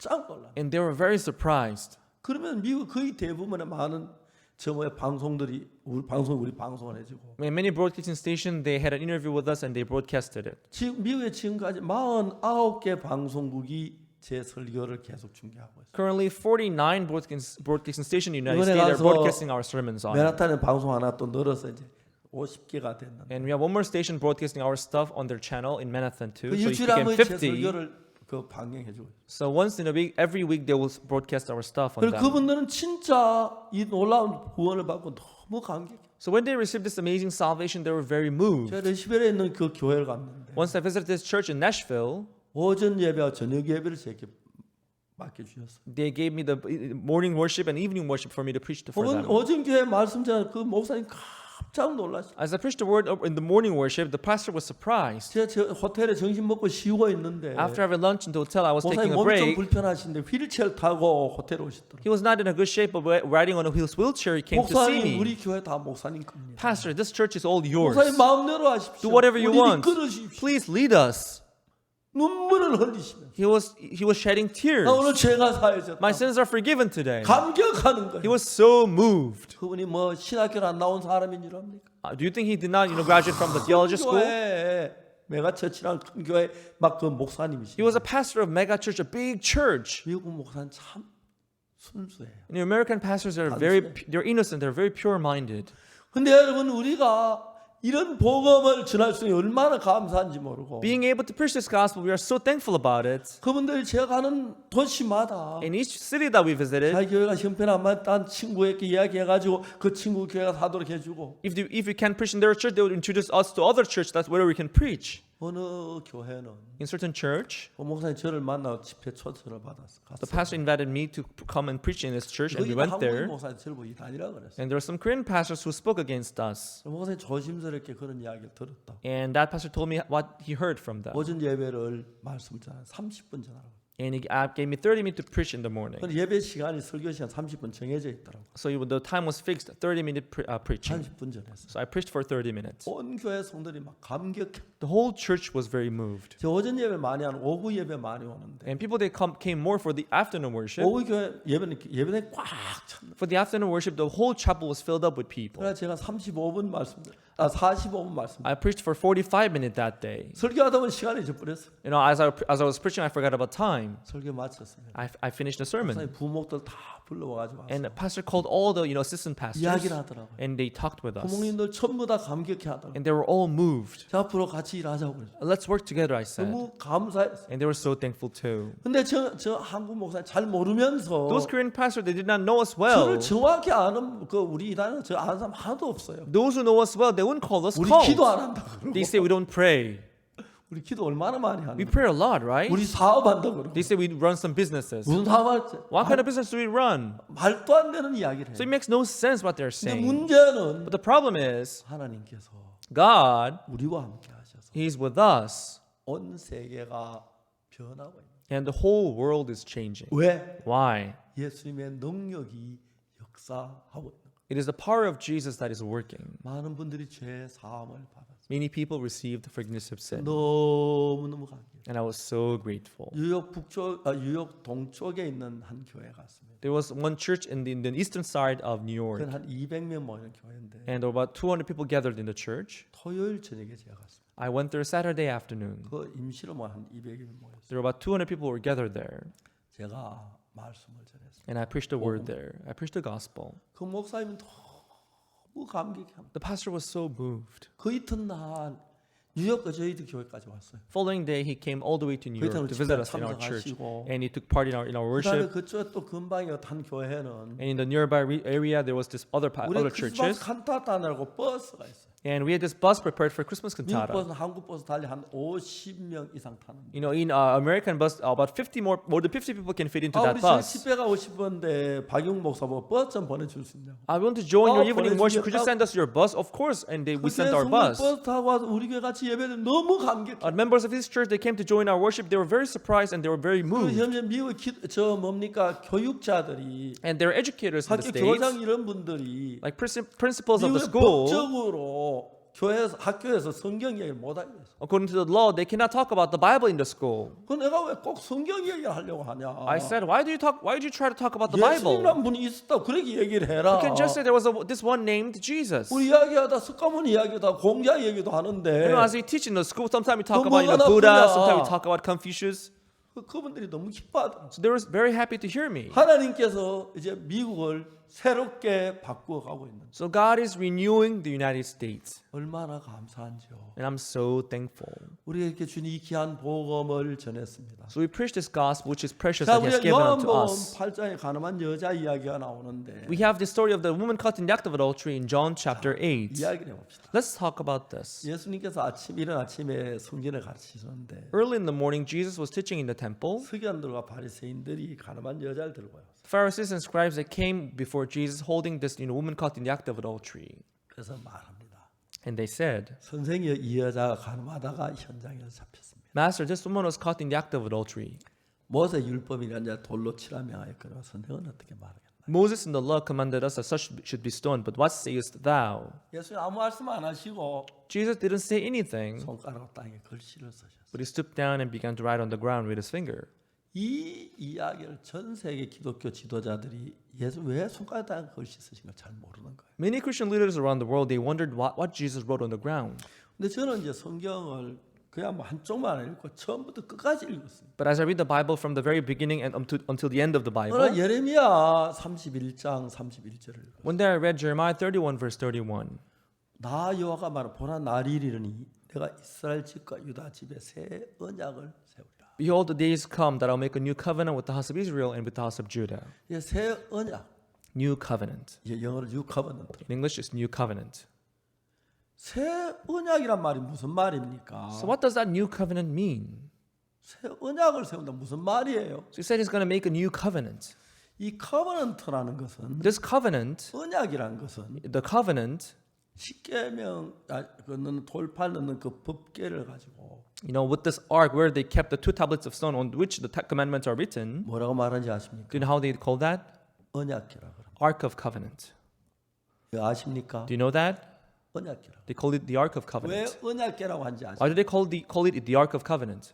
깜짝 놀라. And they were very surprised. 그러면 미국 거의 대부분의 많은 저의 방송들이 우리 방송을 해주고 In many broadcasting stations, they had an interview with us and they broadcasted it. 지금 미국에 지금까지 49개 방송국이 제 설교를 계속 중계하고 있어요. Currently, 49 broadcasting stations in the United 이번에 States are 가서 broadcasting our sermons on it. 맨하탄에 방송 하나 또 늘어서 이제 50개가 됐는데 And we have one more station broadcasting our stuff on their channel in Manhattan too. 그 So it 일주일에 한 became 번씩 제 50. 설교를 그 방영해주고 있어요. So once in a week, every week they will broadcast our stuff on 그리고 that. 그분들은 진짜 이 놀라운 구원을 받고 너무 감격해요. So when they received this amazing salvation, they were very moved. 제가 레시벨에 있는 그 교회를 갔는데 Once I visited this church in Nashville, 오전 예배와 저녁 예배를 제게 맡겨주셨어요. they gave me the morning worship and evening worship for me to preach for them. 오전 교회 말씀 전에 그 목사님 깜짝 놀랐어요. As I preached the word in the morning worship, the pastor was surprised. 제가 저 호텔에 점심 먹고 쉬고 있는데 After having lunch in the hotel, I was 목사님 taking a 몸이 좀 break. 불편하신데 휠체어 타고 호텔에 오시더라고요. He was not in a good shape, but riding on a wheelchair, he came to see 목사님 우리 me. 교회 다 목사님 겁니다. Pastor, this church is all yours. 목사님 마음대로 하십시오. Do whatever you 우리를 want. 이끌으십시오. Please lead us. 눈물을 흘리시면서 He was shedding tears. 나 오늘 죄가 사해졌다. My sins are forgiven today. 감격하는 He 거예요. was so moved. 그분이 뭐 신학교를 안 나온 사람인 줄 압니까? Do you think he did not, graduate from the theology school? 교회 메가처치랑 큰 교회 막 그 목사님이시죠. He was a pastor of mega church, a big church. 미국 목사는 참 순수해요. And the American pastors are they're innocent, they're very pure-minded. 근데 여러분 우리가 이런 복음을 전할 수 있는 얼마나 감사한지 모르고 Being able to preach this gospel, we are so thankful about it. 그분들이 제가 가는 도시마다 In each city that we visited, 자기 교회가 형편 안 맞다는 친구에게 이야기해가지고 그 친구 교회가 사도록 해주고 if we can't preach in their church, they would introduce us to other church. That's where we can preach. 어느 교회는 In certain church, 그 목사님 저를 만나고 집회 초청을 받았어. the pastor invited me to come and preach in his church, and we 거기 went 한국 there. 목사님 저를 이 다니라 그랬어. And there were some Korean pastors who spoke against us. 목사님 조심스럽게 그런 이야기를 들었다. And that pastor told me what he heard from them. 오전 예배를 말씀 전에 30분 전하라고. And he gave me 30 minutes to preach in the morning. 근데 예배 시간이 설교 시간 30분 정해져 있더라고. So the time was fixed, 30-minute preaching. 30분 전에 했어. So I preached for 30 minutes. 온 교회 성들이 막 감격해. The whole church was very moved. 저 오전 예배 많이 하는 오후 예배 많이 오는데 And people, they came more for the afternoon worship. 오후 교회 예배는 꽉 찼는데. For the afternoon worship, the whole chapel was filled up with people. 그래서 제가 45분 말씀. I preached for 45 minutes that day. 설교하다 보면 시간이 잊어버렸어. You know, as I was preaching, I forgot about time. 설교 마쳤습니다. I finished the sermon. 목사님 부목들 다 불러와가지고 And the 왔어. pastor called all the assistant pastors. 이야기를 하더라고요. And they talked with us. 부목님들 전부 다 감격해 하더라고요. And they were all moved. 자, 앞으로 같이 일하자고 그랬어요. Let's work together, I said. 너무 감사했어요. And they were so thankful too. 근데 저 한국 목사님 잘 모르면서 Those Korean pastors, they did not know us well. 저를 정확히 아는 그 우리 이단은 저 아는 사람 하나도 없어요. Those who know us well, they wouldn't call us 우리 cult. 기도 안 한다 그러고. They say we don't pray. 우리 기도 얼마나 많이 We 하는데. pray a lot, right? 우리 사업한다 그러고. They say we run some businesses. 무슨 사업할지. What kind of business do we run? 말도 안 되는 이야기를 So it 해요. makes no sense what they're 근데 saying. 문제는 But the problem is, 하나님께서 God, 우리와 함께 하셔서 He's with us. 온 세계가 변하고 있는. And the whole world is changing. 왜? Why? 예수님의 능력이 역사하고 있는 거예요. It is the power of Jesus that is working. 많은 분들이 죄 사함을 받았어요. Many people received forgiveness of sin. 너무너무 감사해요. And I was so grateful. 뉴욕 동쪽에 있는 한 교회 갔습니다. There was one church in the eastern side of New York. 그건 한 200명 모이는 교회인데 And there were about 200 people gathered in the church. 토요일 저녁에 제가 갔습니다. I went there Saturday afternoon. 그 임시로 한 200명 모였어요. There were about 200 people were gathered there. 제가 말씀을 전했습니다. And I preached the word there. I preached the gospel. 그 목사님은 너무 감격합니다. The pastor was so moved. 그 이튿날 뉴욕 저희들 교회까지 왔어요. Following day, he came all the way to New York to visit us in our church. And he took part in our 그다음에 worship. 그쪽에 또 근방에 한 교회는 And in the nearby area, there was this other 우리 churches. 크리스마스 칸타타라고 버스가 있어요. And we had this bus prepared for Christmas 미국 cantata. 버스는 한국 버스 달리 한 50명 이상 타는. You know, in American bus, about 50 more than 50 people can fit into 우리 that bus. 집에 가고 싶은데 박용 목사 뭐 버스 좀 보내줄 수 있냐고. I want to join your evening worship. 보내주겠다고. Could you send us your bus? Of course. And we sent our 성령 bus. 버스 타고 와서 우리 교회 같이 예배를 너무 감격해. Members of his church, they came to join our worship. They were very surprised and they were very moved. 현재 미국 교육자들이 And their educators in the 학교 States, 교장 이런 분들이 like principals of the 미국의 school, 법적으로 학교에서 성경 얘기를 못 하게 했어. according to the law, they cannot talk about the Bible in the school. 그 내가 왜 꼭 성경 얘기를 하려고 하냐? I said, why do you try to talk about the Bible? 예수님이란 분이 있었다. 그렇게 얘기를 해라. You can just say there was this one named Jesus. 우리 이야기하다 석가모니 이야기하다 공자 얘기도 하는데 You know, as we teach in the school, sometimes we talk 또 about 뭐가 Buddha, 나쁘냐? sometimes we talk about Confucius. 그분들이 너무 기뻐하다. So they were very happy to hear me. 하나님께서 이제 미국을 새롭게 바꾸어 가고 있는. So God is renewing the United States. 얼마나 감사한지요. And I'm so thankful. 우리에게 주신 이 귀한 복음을 전했습니다. So we preach this gospel which is precious 자, that He has 우리가 given unto 요한복음 us. 8장에 가늠한 여자 이야기가 나오는데 We have the story of the woman caught in the act of adultery in John chapter 8. 이야기를 해봅시다. Let's talk about this. 예수님께서 이른 아침에 성전을 가르치셨는데 Early in the morning, Jesus was teaching in the temple. 서기관들과 바리새인들이 가늠한 여자를 들고 와요. Pharisees and scribes that came before Jesus holding this woman caught in the act of adultery. 그래서 말합니다. And they said, 선생이 이 여자가 가늠하다가 현장에서 잡혔습니다. Master, this woman was caught in the act of adultery. 모세 율법이라 이제 돌로 치라 명하였거든. 선생은 어떻게 말하겠나? Moses in the law commanded us that such should be stoned, but what sayest thou? 예수님 아무 말씀 안 하시고 Jesus didn't say anything, 손가락으로 땅에 글씨를 쓰셨어요. but he stooped down and began to write on the ground with his finger. 이 이야기를 전 세계 기독교 지도자들이 예수 왜 손가락 땅에 글씨 쓰신 걸 잘 모르는 거예요. Many Christian leaders around the world, they wondered what Jesus wrote on the ground. 근데 저는 이제 성경을 그냥 뭐 한쪽만 읽고 처음부터 끝까지 읽었어요. But as I read the Bible from the very beginning and until the end of the Bible, 오늘 예레미야 31장 31절을 읽었어요. one day I read Jeremiah 31 verse 31. 나 여호와가 말하 보라 날이 이르니 내가 이스라엘 집과 유다 집에 새 언약을 세우리라. Behold, the days come that I'll make a new covenant with the house of Israel and with the house of Judah. 이 새 언약, New covenant. 이제 영어로 new covenant. In English, it's new covenant. 새 언약이란 말이 무슨 말입니까? So what does that new covenant mean? 새 언약을 세운다 무슨 말이에요? So he said he's going to make a new covenant. 이 covenant라는 것은 This covenant, 언약이란 것은 the covenant, 십계명 그는 돌팔 넣는 그 법궤를 가지고 with this ark where they kept the two tablets of stone on which the commandments are written. 뭐라고 말하는지 아십니까? Do you know how they call that? 언약궤라 그럽니다. Ark of covenant. 이거 아십니까? Do you know that? 언약궤라. They call it the ark of 왜 covenant. 언약궤라고 하는지 아십니까? Why do they call it the ark of covenant?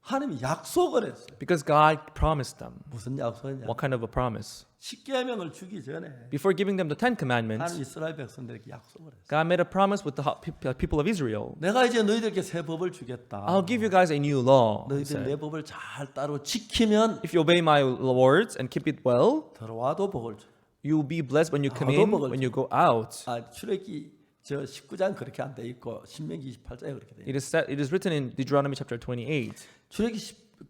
하나님이 약속을 했어요. Because God promised them. 무슨 약속이냐? What kind of a promise? 십계명을 주기 전에 Before giving them the Ten 하나님 Commandments, 이스라엘 백성들에게 약속을 했어요. God made a promise with the people of Israel. 내가 이제 너희들에게 새 법을 주겠다. I'll give you guys a new law. He 너희들 said. 내 법을 잘 따로 지키면 If you obey my words and keep it well, 들어와도 복을 줘. you will be blessed when you come 나도 in, 복을 when 줘. you go out. 출애기 저 19장 그렇게 안 돼 있고 신명기 28장에 그렇게 돼. It is written in Deuteronomy chapter 28. 출애기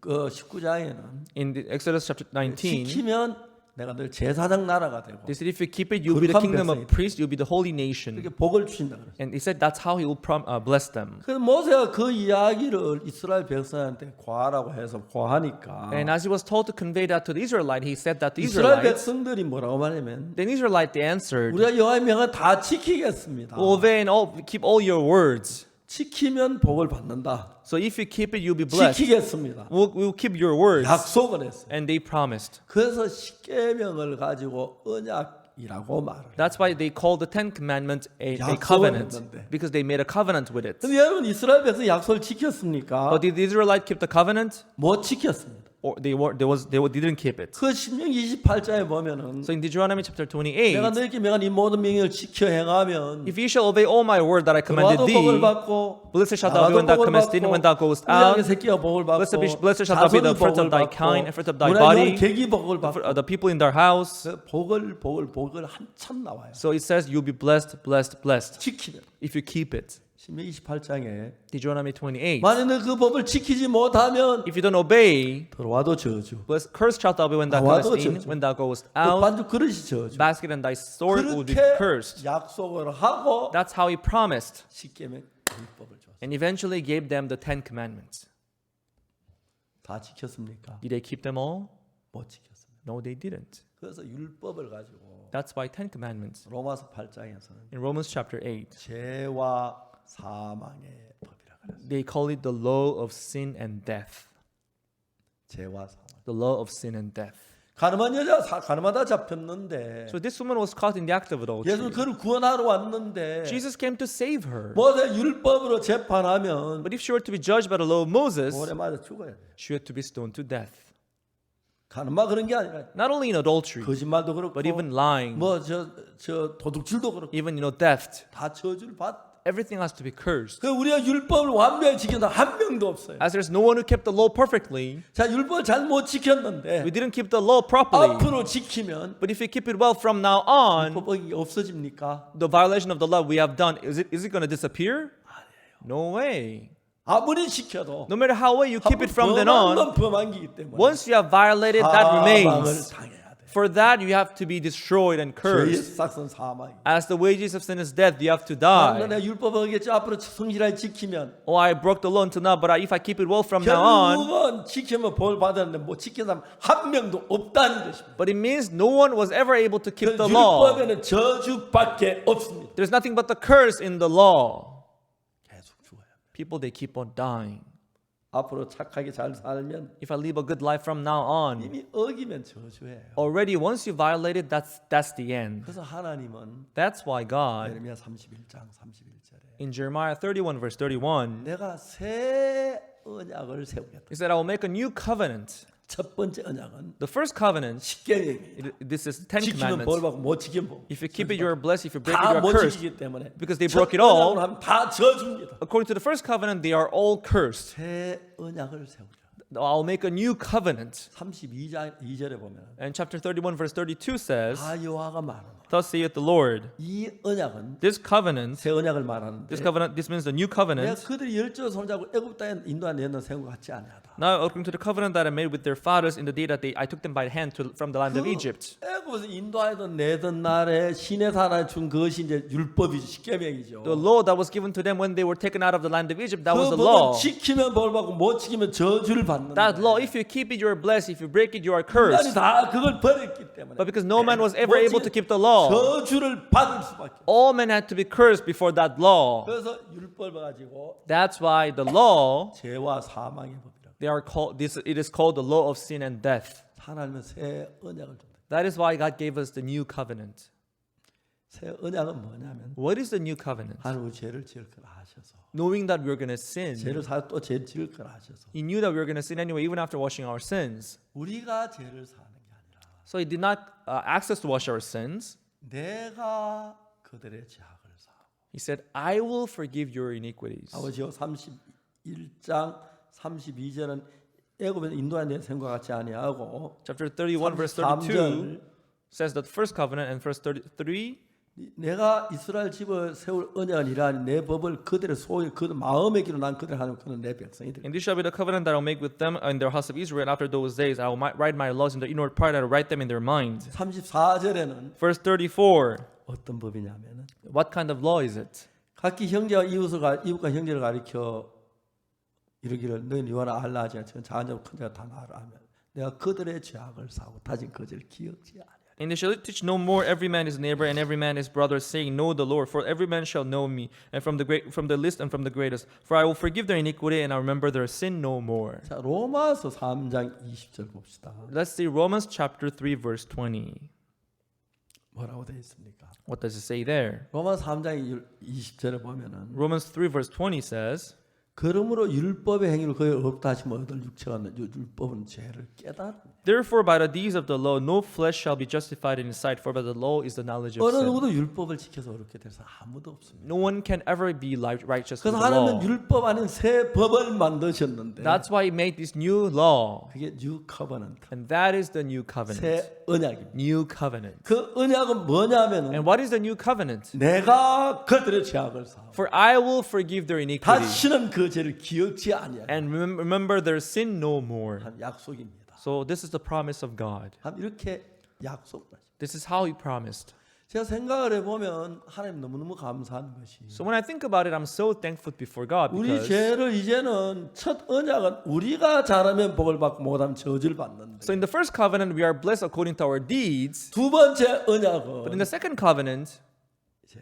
19장에는 In the Exodus chapter 19, 지키면 내가 늘 제사장 나라가 되고 they said if you keep it, you'll be the kingdom of priests, you'll be the holy nation. 이렇게 복을 주신다 그랬어요. And he said that's how he will bless them. 그래서 모세가 그 이야기를 이스라엘 백성한테 과하라고 해서 과하니까 And as he was told to convey that to the Israelite, he said that the 이스라엘 Israelites, 백성들이 뭐라고 말하냐면 the Israelite, they answered, 우리가 여호와의 명을 다 지키겠습니다. obey and keep all your words. 지키면 복을 받는다. So if you keep it, you'll be blessed. 지키겠습니다. We'll keep your words. 약속을 했어요. And they promised. 그래서 십계명을 가지고 언약이라고 말을 해요. That's why they call the Ten Commandments a 약속을 covenant. 했는데. Because they made a covenant with it. 근데 여러분 이스라엘 백성 약속을 지켰습니까? But did the Israelites keep the covenant? 못 지켰습니다. Or they didn't keep it. 그 신명기 28장에 보면은 So in Deuteronomy chapter 내가 28, 너에게 명한 이 모든 명령을 지켜 행하면 if you shall obey all my word that I commanded 들어와도 복을 thee, 받고 blessed shalt thou be when thou 나가도 복을 comest in, when thou goest 우리 out. 양의 새끼가 복을 받고 Blessed shalt thou be the 자손이 fruit 복을 of thy 받고 kind, and fruit of thy 우리 body, 양의 객이 복을 받고 the people in their house. 그 복을 한참 나와요. So it says you'll be blessed, blessed, blessed 지키면 if you keep it. 신명기 28장에 Deuteronomy 28. 만약 그 법을 지키지 못하면 If you don't obey, 들어와도 저주, cursed shalt thou be when thou 나와도 comest in, 저주. when thou goest 또 out. 반죽 그릇이 저주. Basket and thy sword will be 그렇게 cursed. 약속을 하고 That's how he promised, 십계명 율법을 줬어요. and eventually gave them the Ten Commandments. 다 지켰습니까? Did they keep them all? 못 지켰습니다. No, they didn't. 그래서 율법을 가지고 That's why Ten Commandments. 로마서 8장에서는 In Romans chapter 8, 죄와 사망의 법이라 그랬어요. they call it the law of sin and death. 죄와 사망. The law of sin and death. 가늠한 여자 가늠하다 잡혔는데 So this woman was caught in the act of adultery. 예수는 그를 구원하러 왔는데 Jesus came to save her. 모세 율법으로 재판하면 But if she were to be judged by the law of Moses, 돌에 맞아 죽어야 돼. she had to be stoned to death. 가늠만 그런 게 아니라 Not only in adultery, 거짓말도 그렇고 but even lying, 뭐저 도둑질도 그렇고 even theft. 다 저주를 받. Everything has to be cursed. 그 우리가 율법을 완벽히 지킨다 한 명도 없어요. As there's no one who kept the law perfectly, 자 율법을 잘 못 지켰는데 we didn't keep the law properly. 앞으로 지키면 But if we keep it well from now on, 율법이 없어집니까? the violation of the law we have done, is it going to disappear? No way. 아무리 지켜도 No matter how well you keep it from then 범한 on, 건 범한기이기 때문에 once you have violated, that 사망을 remains. 당해야 돼. For that, you have to be destroyed and 죄의 cursed. 삭선 사망. As the wages of sin is death, you have to 내가 die. 율법 어겼지 앞으로 성실하게 지키면 Oh, I broke the law until now, but if I keep it well from now on, 결국은 지키면 벌 받았는데 못 지킨 사람 한 명도 없다는 것입니다. but it means no one was ever able to keep 그 the law. 율법에는 저주밖에 없습니다. There's nothing but the curse in the law. 계속 죽어야 돼. People, they keep on dying. 앞으로 착하게 잘 살면 If I live a good life from now on, 이미 어기면 저주예요. already once you violate it, that's the end. 그래서 하나님은 That's why God, 예레미야 31장 31절에 in Jeremiah 31 verse 31, 내가 새 언약을 세우겠다. he said, I will make a new covenant. 첫 번째 언약은 The first covenant, 십계명입니다. this is 10 지키면 벌 commandments. 받고 못 지키면 복. If you keep it, you are blessed. If you break it, you are 다못 cursed. 지키기 때문에 Because they 첫 broke it all. 언약으로 하면 다 저주입니다. According to the first covenant, they are all cursed. 새 언약을 세우자. I'll make a new covenant. 32장 2절에 보면 And chapter 31 verse 32 says, 다 여호와가 말하노라. Thus saith the Lord, 이 언약은 this covenant, 새 언약을 말하는데 this means the new 내가 covenant. 그들이 열조로 손잡고 애굽 땅에 인도한 옛날 생각 같지 아니하다. Now, according to the covenant that I made with their fathers in the day that I took them by the hand from the land of Egypt. 애굽에서 인도하던 내던 날에 신의 산에 준 것이 이제 율법이죠. 십계명이죠. The law that was given to them when they were taken out of the land of Egypt, that was 그 the law. 법을 지키면 벌 받고 못 지키면 저주를 받는다. That law, if you keep it, you are blessed. If you break it, you are 인간이 cursed. 다 그걸 버렸기 때문에 But because no man was ever able to keep the law, 저주를 받을 수밖에. all men had to be cursed before that law. 그래서 율법을 가지고 That's why the law, 죄와 사망의 법이라고. it is called the law of sin and death. 하나님은 새 언약을 줬다. That is why God gave us the new covenant. 새 언약은 뭐냐면 What is the new covenant? 하나님 우리 죄를 지을 걸 아셔서 Knowing that we're going to sin. 죄를 사서 또 죄 지을 걸 아셔서 He knew that we were going to sin anyway, even after washing our sins. 우리가 죄를 사는 게 아니라 So He did not ask us to wash our sins. 내가 그들의 죄악을 사하고 He said, I will forgive your iniquities. 아버지여 31장 32절은 애굽에 인도한 내 생과 같지 아니하고 Chapter 31, verse 32 says that first covenant, and verse 33, 내가 이스라엘 집을 세울 언약은 이러하니 내 법을 그들의 소유 그 마음의 길로 난 그들 하나님 그는 내 백성이들. and this shall be the covenant that I will make with them in their house of Israel after those days. I will write my laws in the inward part, I will write them in their mind. 34절에는 Verse 34, 어떤 법이냐면은 what kind of law is it? 각기 형제와 이웃과 형제를 가리켜 이르기를 너희 니와나 알라 하지 않지만 작은 자와 큰 자가 다 나를 알면 내가 그들의 죄악을 사고 다진 거짓을 기억지 아니하리라. And they shall teach no more every man his neighbor and every man his brother, saying, Know the Lord, for every man shall know me, and from the least and from the greatest. For I will forgive their iniquity, and I will remember their sin no more. 자, 로마서 3장 20절 봅시다. Let's see Romans chapter 3, verse 20. 뭐라고 되어 있습니까? What does it say there? 로마서 3장 20절에 보면은 Romans 3, verse 20 says, 그러므로 율법의 행위를 거의 없다 하시면 얻을 육체가 율법은 죄를 깨달습니다. Therefore, by the deeds of the law, no flesh shall be justified in his sight, for by the law is the knowledge of 어느 sin. 누구도 율법을 지켜서 어렵게 될 사람 아무도 없습니다. No one can ever be righteous with 그래서 the law. 하나님은 율법 아닌 새 법을 만드셨는데 That's why he made this new law, 그게 뉴 커버넌트, and that is the new covenant. 새 언약입니다. New covenant. 그 언약은 뭐냐면은 And what is the new covenant? 내가 그들의 죄악을 사하고 For I will forgive their iniquity 다시는 그 죄를 기억지 아니하리라. and remember their sin no more. 한 약속입니다. So this is the promise of God. 한 이렇게 약속하십니다. This is how he promised. 제가 생각을 해보면 하나님 너무너무 감사한 것이 So when I think about it, I'm so thankful before God 우리 because 죄를 이제는 첫 언약은 우리가 잘하면 복을 받고 못하면 저주를 받는데 so in the first covenant we are blessed according to our deeds, 두 번째 but in 언약은 the second covenant 이제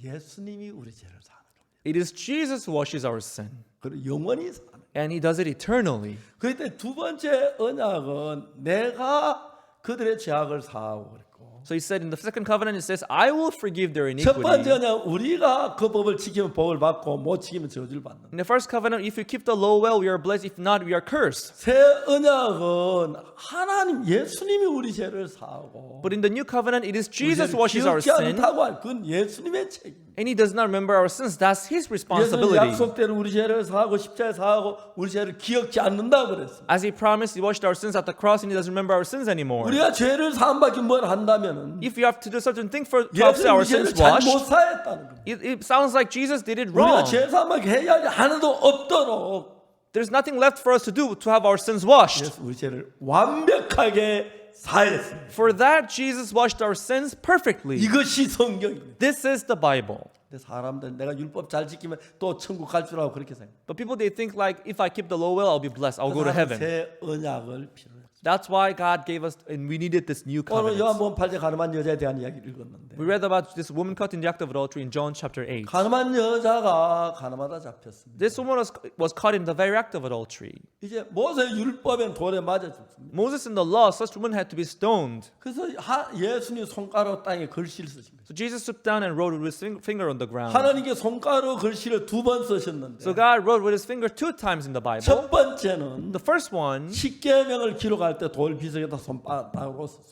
예수님이 우리 죄를 사는 겁니다. it is Jesus who washes our sin 그리고 영원히 사는 거예요. and he does it eternally. 그때 두 번째 언약은 내가 그들의 죄악을 사하고 그랬고 So he said in the second covenant it says I will forgive their 첫 번째 iniquity. 언약 우리가 그 법을 지키면 복을 받고 못 지키면 저주를 받는 In the first covenant if you keep the law well we are blessed, if not we are cursed. 새 언약은 하나님 예수님이 우리 죄를 사하고 But in the new covenant it is 우리 Jesus 죄를 who washes our 기억지 sin 않다고 할 그건 예수님의 책임입니다. and he does not remember our sins. That's his 예수님 responsibility. 약속대로 우리 죄를 사하고 십자가에 사하고 우리 죄를 기억지 않는다고 그랬습니다. As he promised, he washed our sins at the cross and he doesn't remember our sins anymore. 우리가 죄를 사함밖에 뭘 한다면은 If you have to do certain thing for to have 예수님 our 우리 죄를 sins 잘못 washed, 사했다는 겁니다. it sounds like Jesus did it 우리가 wrong. 죄 사함밖에 해야지 하나도 없도록 There's nothing left for us to do to have our sins washed. 예수 우리 죄를 완벽하게 사했습니다. For that, Jesus washed our sins perfectly. 이것이 성경입니다. This is the Bible. 근데 사람들 내가 율법 잘 지키면 또 천국 갈 줄 알고 그렇게 생각. But people, they think like, if I keep the law well, I'll be blessed. I'll go to heaven. 새 언약을 필요해요. That's why God gave us, and we needed this new 오늘 covenant. 요한복음 8장 가늠한 여자에 대한 이야기를 읽었는데 We read about this woman caught in the act of adultery in John chapter 8. 가늠한 여자가 가늠하다 잡혔습니다. This woman was caught in the very act of adultery. 이제 모세 율법엔 돌에 맞아 죽습니다. Moses in the law, such woman had to be stoned. 그래서 예수님 손가락 땅에 글씨를 쓰신 거예요. So Jesus stooped down and wrote with his finger on the ground. 하나님께 손가락 글씨를 2번 쓰셨는데 So God wrote with his finger 2 times in the Bible. 첫 번째는 The first one, 십계명을 기록할 때 돌 비석에다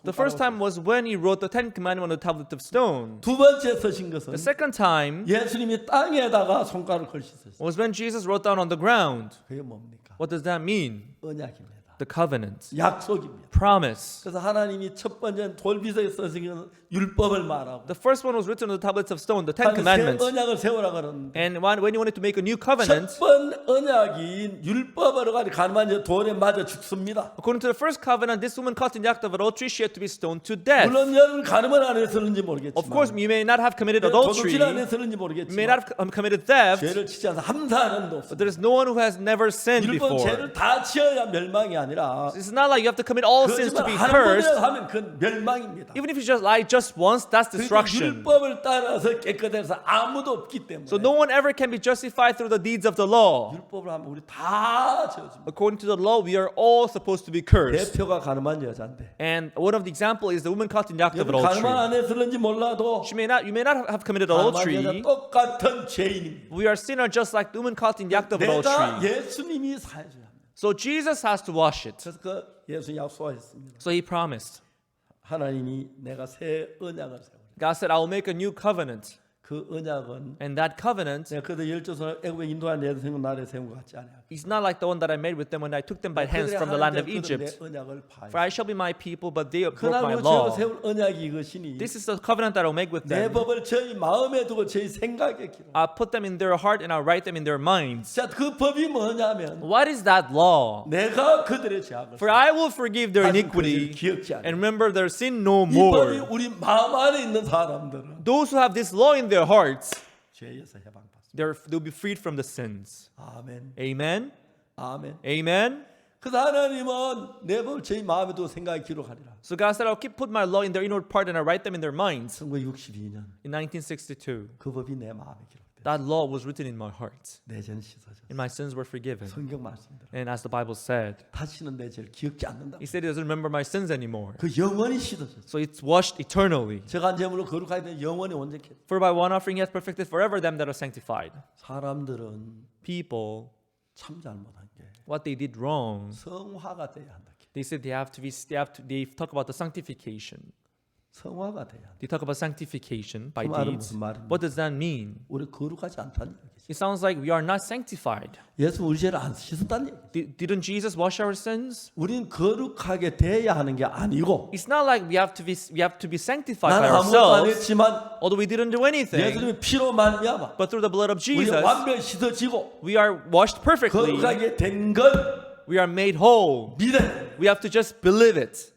the first time was when he wrote the 10 commandments on the tablet of stone. 두 번째 쓰신 것은 The second time 예수님이 땅에다가 손가락 글씨 쓰셨어요. was when Jesus wrote down on the ground. 그게 뭡니까? What does that mean? 언약입니다. The covenant, 약속입니다. promise. 그래서 하나님이 첫 번째 돌 비석에 쓰신 것은 율법을 말하고 The first one was written on the tablets of stone, the 10 새 commandments. 언약을 세우라 그러는데 And when he wanted to make a new covenant, 첫 번 언약인 율법으로 가니 가늠한 자 돌에 맞아 죽습니다. according to the first covenant, this woman caught in the act of adultery, she had to be stoned to death. 물론 여러분 가늠을 안 했었는지 모르겠지만 Of course, you may not have committed 도둑질 adultery, 안 했었는지 you 모르겠지만 may not have committed theft, 죄를 치지 않는 함사하는도 없습니다. but there is no one who has never sinned 율법 before. 죄를 다 지어야 멸망이 아니라 It's not like you have to commit all sins to 그렇지만 be 한 cursed. 번에 하면 그건 멸망입니다. Even if you just lie just once, that's 그러니까 destruction. 율법을 따라서 깨끗해서 아무도 없기 때문에 So no one ever can be justified through the deeds of the law. 율법을 하면 우리 다 지어집니다. According to the law, we are all supposed to be cursed. 대표가 가늠한 여자인데 And one of the example is the woman caught in the act of 여러분 가늠 adultery. 안 했을는지 몰라도 You may not have committed 가늠한 adultery. 여자 똑같은 죄인입니다. We are sinner just like the woman caught in the act of 내가 adultery. 예수님이 사해줘야 합니다. So Jesus has to wash it. 그래서 그 예수 약속하셨습니다. So he promised. 하나님이 내가 새 언약을 세워. God said, I will make a new covenant. 그 언약은 And that covenant 내가 그들 열조선을 애굽에 인도한 내 생각 나라에 세운 것 같지 않아요. is not like the one that I made with them when I took them by hands from the land of Egypt. 내 언약을 파해. For I shall be my people, but they broke 그날 my 우리 죄로 law. 세울 언약이 이것이니 This is the covenant that I will make with 내 them. 법을 저희 마음에 두고 저희 생각에 기록. I'll put them in their heart and I'll write them in their minds. 자, 그 법이 뭐냐면 What is that law? 내가 그들의 죄악을 For I will forgive their 다시 그 죄를 iniquity 기억지 않아. and remember their sin no 이 법이 more. 우리 마음 안에 있는 사람들은 Those who have this law in their hearts, 죄에서 해방받습니다. they'll be freed from the sins. 아멘. Amen. 아멘. Amen. 그래서 하나님은 내 법을 제 마음에 두고 생각에 기록하리라. So God said, I'll keep put my law in their inward part and I write them in their minds. 1962년 In 1962, 그 법이 내 마음에 기록돼. that law was written in my heart. 내 죄는 씻어졌어. And my sins were forgiven. 성경 말씀대로 And as the Bible said, 다시는 내 죄를 기억지 않는다. He said He doesn't remember my sins anymore. 그 영원히 씻어졌어. So it's washed eternally. 제가 한 제물로 거룩하게 된 영원히 온전케. For by one offering He has perfected forever them that are sanctified. 사람들은 People, 참 잘못한 게 what they did wrong, 성화가 돼야 한다. they said they talk about the sanctification. 성화가 돼야 한다. They talk about sanctification by 그 말은 deeds. 무슨 말입니까? What does that mean? 우리 거룩하지 않다는 얘기죠. It sounds like we are not sanctified. 예수 우리 죄를 안 씻었다는 얘기. Didn't Jesus wash our sins? 우리는 거룩하게 돼야 하는 게 아니고 It's not like we have to be sanctified by 나는 아무것도 안 ourselves, 했지만 although we didn't do anything. 예수님의 피로 말미암아 But through the blood of 우리 Jesus, 완벽히 씻어지고 we are washed perfectly. 거룩하게 된 건 We are made whole. 믿어. We have to just believe it.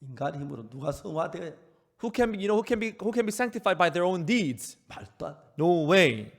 인간 힘으로 누가 성화돼? Who can be sanctified by their own deeds? 말도 안 돼. No way.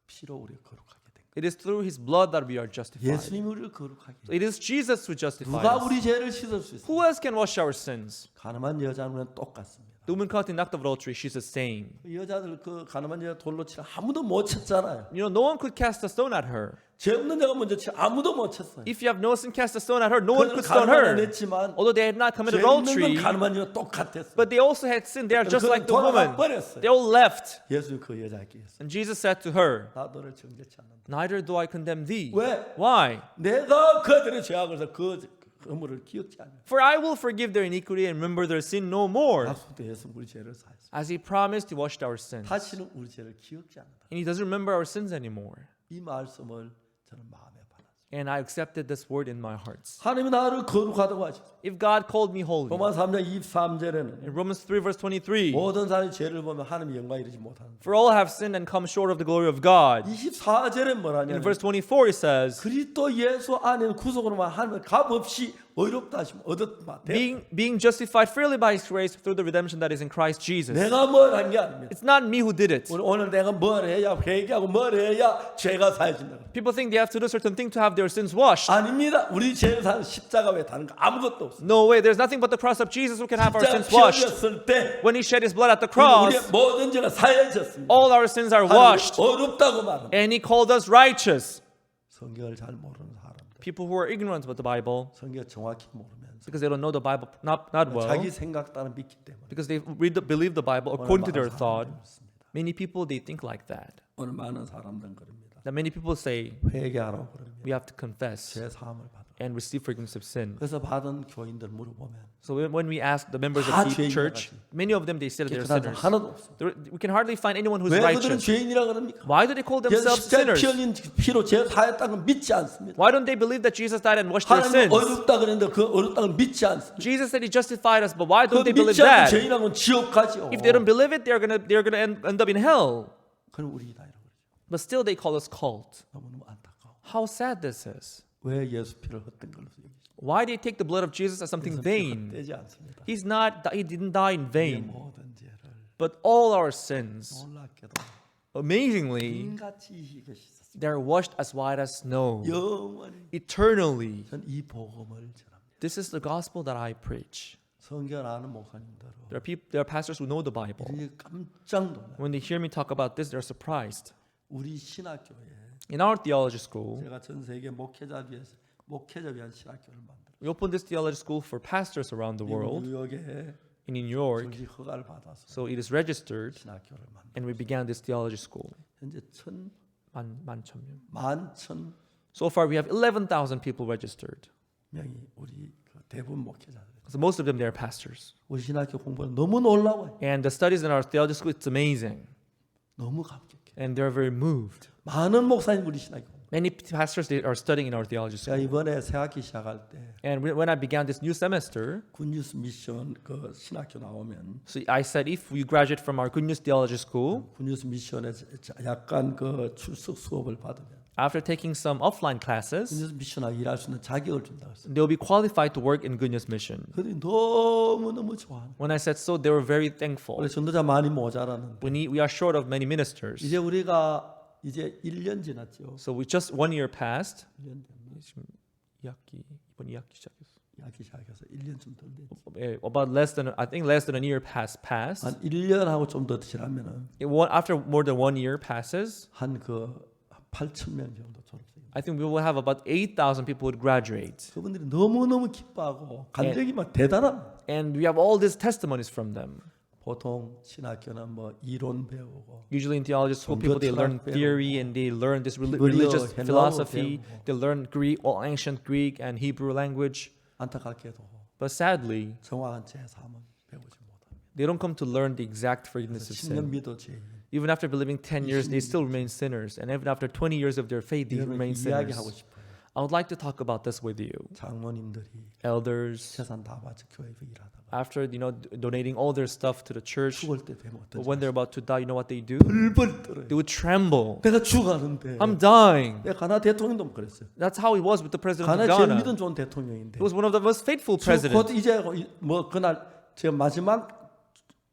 피로 우리 거룩하게 된 거. It is through His blood that we are justified. 예수님이 우리를 거룩하게. It is Jesus who justifies 누가 us. 우리 죄를 씻을 수 있어? Who else can wash our sins? 가늠한 여자는 똑같습니다. The woman caught in act of adultery, she's the same. 그 여자들 그 가늠한 여자 돌로 치라 아무도 못 쳤잖아요. You know, no one could cast a stone at her. 죄 없는 자가 먼저 치 아무도 못 쳤어요. If you have no sin, cast a stone at her. No one 그들은 could stone 가늠을 안 her. 했지만 Although they had not 죄 committed 없는 adultery, 건 가늠한 여자 똑같았어요. but they also had sinned. They are just like the woman. 버렸어요. They all left. 예수 그 여자에게 했어요. And Jesus said to her, 나 너를 정죄치 않는다. neither do I condemn thee. 왜? Why? 내가 그들의 죄악을 해서 그 허물을 기억지 않는다. For I will forgive their iniquity and remember their sin no more. 약속도 예수 우리 죄를 사했어. As He promised, He washed our sins. 다시는 우리 죄를 기억지 않는다. And He doesn't remember our sins anymore. 이 말씀을 저는 마음에 받았어요. And I accepted this word in my heart. 하나님이 나를 거룩하다고 하셨어요. If God called me holy, 로마 3장 23절에는 in Romans 3 verse 23, 모든 사람이 죄를 보면 하나님의 영광에 이르지 못하는. for all have sinned and come short of the glory of God. 24절에 뭐라냐? In verse 24 it says, 그리스도 예수 안에는 구속으로만 하나님의 값없이 의롭다 하심 얻었다. being justified freely by His grace through the redemption that is in Christ Jesus. 내가 뭘 한 게 아닙니다. It's not me who did it. 오늘 내가 뭘 해야 회개하고 뭘 해야 죄가 사해진다. People think they have to do certain thing to have their sins washed. 아닙니다. 우리 죄를 사는 십자가 외에 다른 거 아무것도 없어요. No way. There's nothing but the cross of Jesus who can have our sins 십자가 washed. 피흘렸을 때 When He shed His blood at the 우리의 cross, 모든 죄가 사해졌습니다. all our sins are 하나님이 washed. 어렵다고 말합니다. And He called us righteous. 성경을 잘 모르는 사람들, People who are ignorant about the Bible, 성경 정확히 모르면서 because they don't know the Bible not well, 자기 생각 따라 믿기 때문에 because they believe the Bible 오늘 according to their 많은 thought. 사람들이 그렇습니다. Many people, they think like that. 오늘 많은 사람들은 그럽니다. That many people say 회개하라고 그럽니다. we have to confess 죄 사함을 받아. and receive forgiveness of sin. 그래서 받은 교인들 물어보면 So when we ask the members 다 of the 죄인이라 church, 하지. many of them, they say that they're 깨끗한 사람 sinners. 하나도 없습니다. We can hardly find anyone who's 왜 그들은 righteous. 죄인이라 그럽니까? Why do they call 예수 themselves 십자가에 sinners? 피 흘린 피로 죄 사했다는 걸 믿지 않습니다. Why don't they believe that Jesus died and washed their 하나님 sins? 어렵다 그랬는데 그 어렵다는 걸 믿지 않습니다. Jesus said He justified us, but why 그 don't they believe 믿지 않는 that? 죄인하고는 지옥 가지요. If they don't believe it, they're gonna end up in hell. 그럼 우리다 이러고 But still, they call us cult. 너무너무 안타까워. How sad this is. 왜 예수 피를 헛된 걸로 여기죠? Why they take the blood of Jesus as something vain? 헛되지 않습니다. He didn't die in 우리의 vain. 모든 죄를 But all our sins, 놀랍게도 amazingly, 인같이 희게 씻었습니다. they're washed as white as snow. 영원히 Eternally. 전 이 복음을 전합니다. This is the gospel that I preach. 성경 아는 목사님들은 There are pastors who know the Bible. 이들이 깜짝 놀라. When they hear me talk about this, they're surprised. 우리 신학교에 In our theology school, 제가 전 세계 목회자 위한 신학교를 만들었어요. we opened this theology school for pastors around the world 뉴욕에 in New York. 정식 허가를 받아서 So it is registered, 신학교를 만들었어요. and we began this theology school. 현재 만천. So far, we have 11,000 people registered. 명이 우리 그 대부분 목회자들. So most of them, they're pastors. 우리 신학교 공부는 너무 놀라워요. And the studies in our theology school, it's amazing. 너무 감격해. And they're very moved. 많은 목사님 우리 신학교. Many pastors, they are studying in our theology 제가 school. 이번에 새학기 시작할 때 And when I began this new semester, 굿뉴스 미션 그 신학교 나오면 so I said, if you graduate from our Good News Theology School, 굿뉴스 미션에 약간 그 출석 수업을 받으면 after taking some offline classes, 굿뉴스 미션하고 일할 수 있는 자격을 준다고 했어요. they'll be qualified to work in Good News Mission. 그들이 너무너무 좋아하는. When I said so, they were very thankful. 원래 전도자 많이 모자라는데 We are short of many ministers. 이제 우리가 이제 1년 지났죠. So we just 1 year passed. 1년 됐나? 2학기 이번 2학기 시작했어. 약기 시작해서 1년쯤 더 됐지. About less than I think less than a year passed. 한 1년하고 좀 더 지나면은 After more than 1 year passes, 한 8,000명 정도 졸업생. I think we will have about 8,000 people would graduate. 그분들이 너무 기뻐하고 간증이 막 대단함. And we have all these testimonies from them. 보통 신학교는 뭐 이론 배우고 Usually in theology school, 종교 people they learn 철학 theory 배우고, and they learn this 히브리어, religious 헬라어 philosophy. 배우고. They learn Greek, all ancient Greek and Hebrew language. 안타깝게도 But sadly, 정확한 제3은 배우지 못합니다. they don't come to learn the exact forgiveness of 10년 sin. 믿어 죄인. Even after believing 10 years, they still remain sinners. And even after 20 years of their faith, they 이거는 remain sinners. 이야기하고 싶어요. I would like to talk about this with you. 장로님들이 Elders, 재산 다 바쳐 교회에서 일하다가 after donating all their stuff to the church, 죽을 때 되면 but 어떠지? when they're about to die, you know what they do? 벌벌 떨어요. They would tremble. 내가 죽어가는데. I'm dying. 내가 가나 대통령도 그랬어요. That's how it was with the president 가나 of 제일 Ghana. 믿은 좋은 대통령인데. He was one of the most faithful 곧 presidents. 이제 뭐 그날 제가 마지막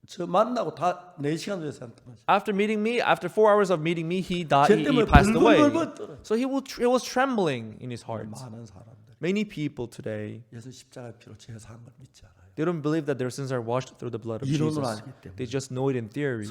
저 만나고 다 4시간 전에 떠났어요. After meeting me, after 4 hours of meeting me, he died. 쟤 He 때문에 passed away. 벌벌벌 떨어요. So he was trembling in his heart. 많은 사람들 Many people today, 예수 십자가의 피로 제사한 걸 믿지 않아요. they don't believe that their sins are washed through the blood of 이론으로 Jesus. 알기 때문에. They just know it in theory.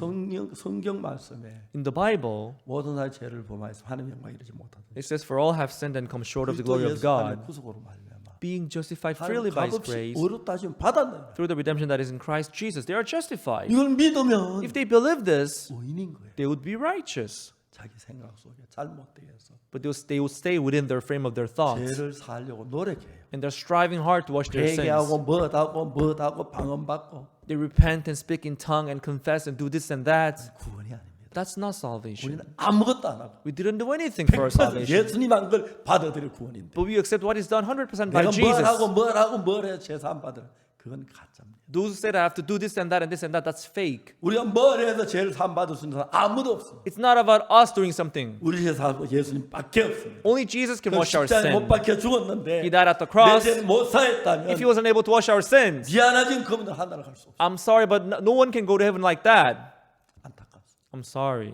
성경 말씀에 In the Bible, 모든 사람의 죄를 범하여서 하나님 영광 이르지 못하다. it says, "For all have sinned and come short of the 그리스도 glory of 예수 God, 안에 구속으로 말미암아 being justified freely by His 값없이 grace 의롭 따지면 받았네. through the redemption that is in Christ Jesus." They are justified. 이걸 믿으면 If they believe this, 의인인 거예요. they would be righteous. 자기 생각 속에 잘못되게 해서 But they will stay within their frame of their thoughts. 죄를 살려고 노력해요. And they're striving hard to wash their sins. 회개하고 뭐하고 방언받고 They repent and speak in tongue and confess and do this and that. 구원이 아닙니다. That's not salvation. 우리는 아무것도 안 하고 We didn't do anything for our 100% salvation. 예수님 한 걸 받아들일 구원인데 But we accept what is done 100% by 내가 Jesus. 뭘 해야 제사 안 받으라. 그건 가짜입니다. Those who say that I have to do this and that and this and that, that's fake. 우리가 뭘 해서 죄를 산 받을 수 있는 사람 아무도 없습니다. It's not about us doing something. 우리 제사하고 예수님밖에 없습니다. Only Jesus can 그 wash our 십자가에 못 sin. 박혀 죽었는데 He died at the 내 cross. 죄는 못 사했다면 If he wasn't able to wash our sins, 미안하진 그분들 하나를 갈 수 없어요. I'm sorry, but no one can go to heaven like that. 안타깝습니다. I'm sorry.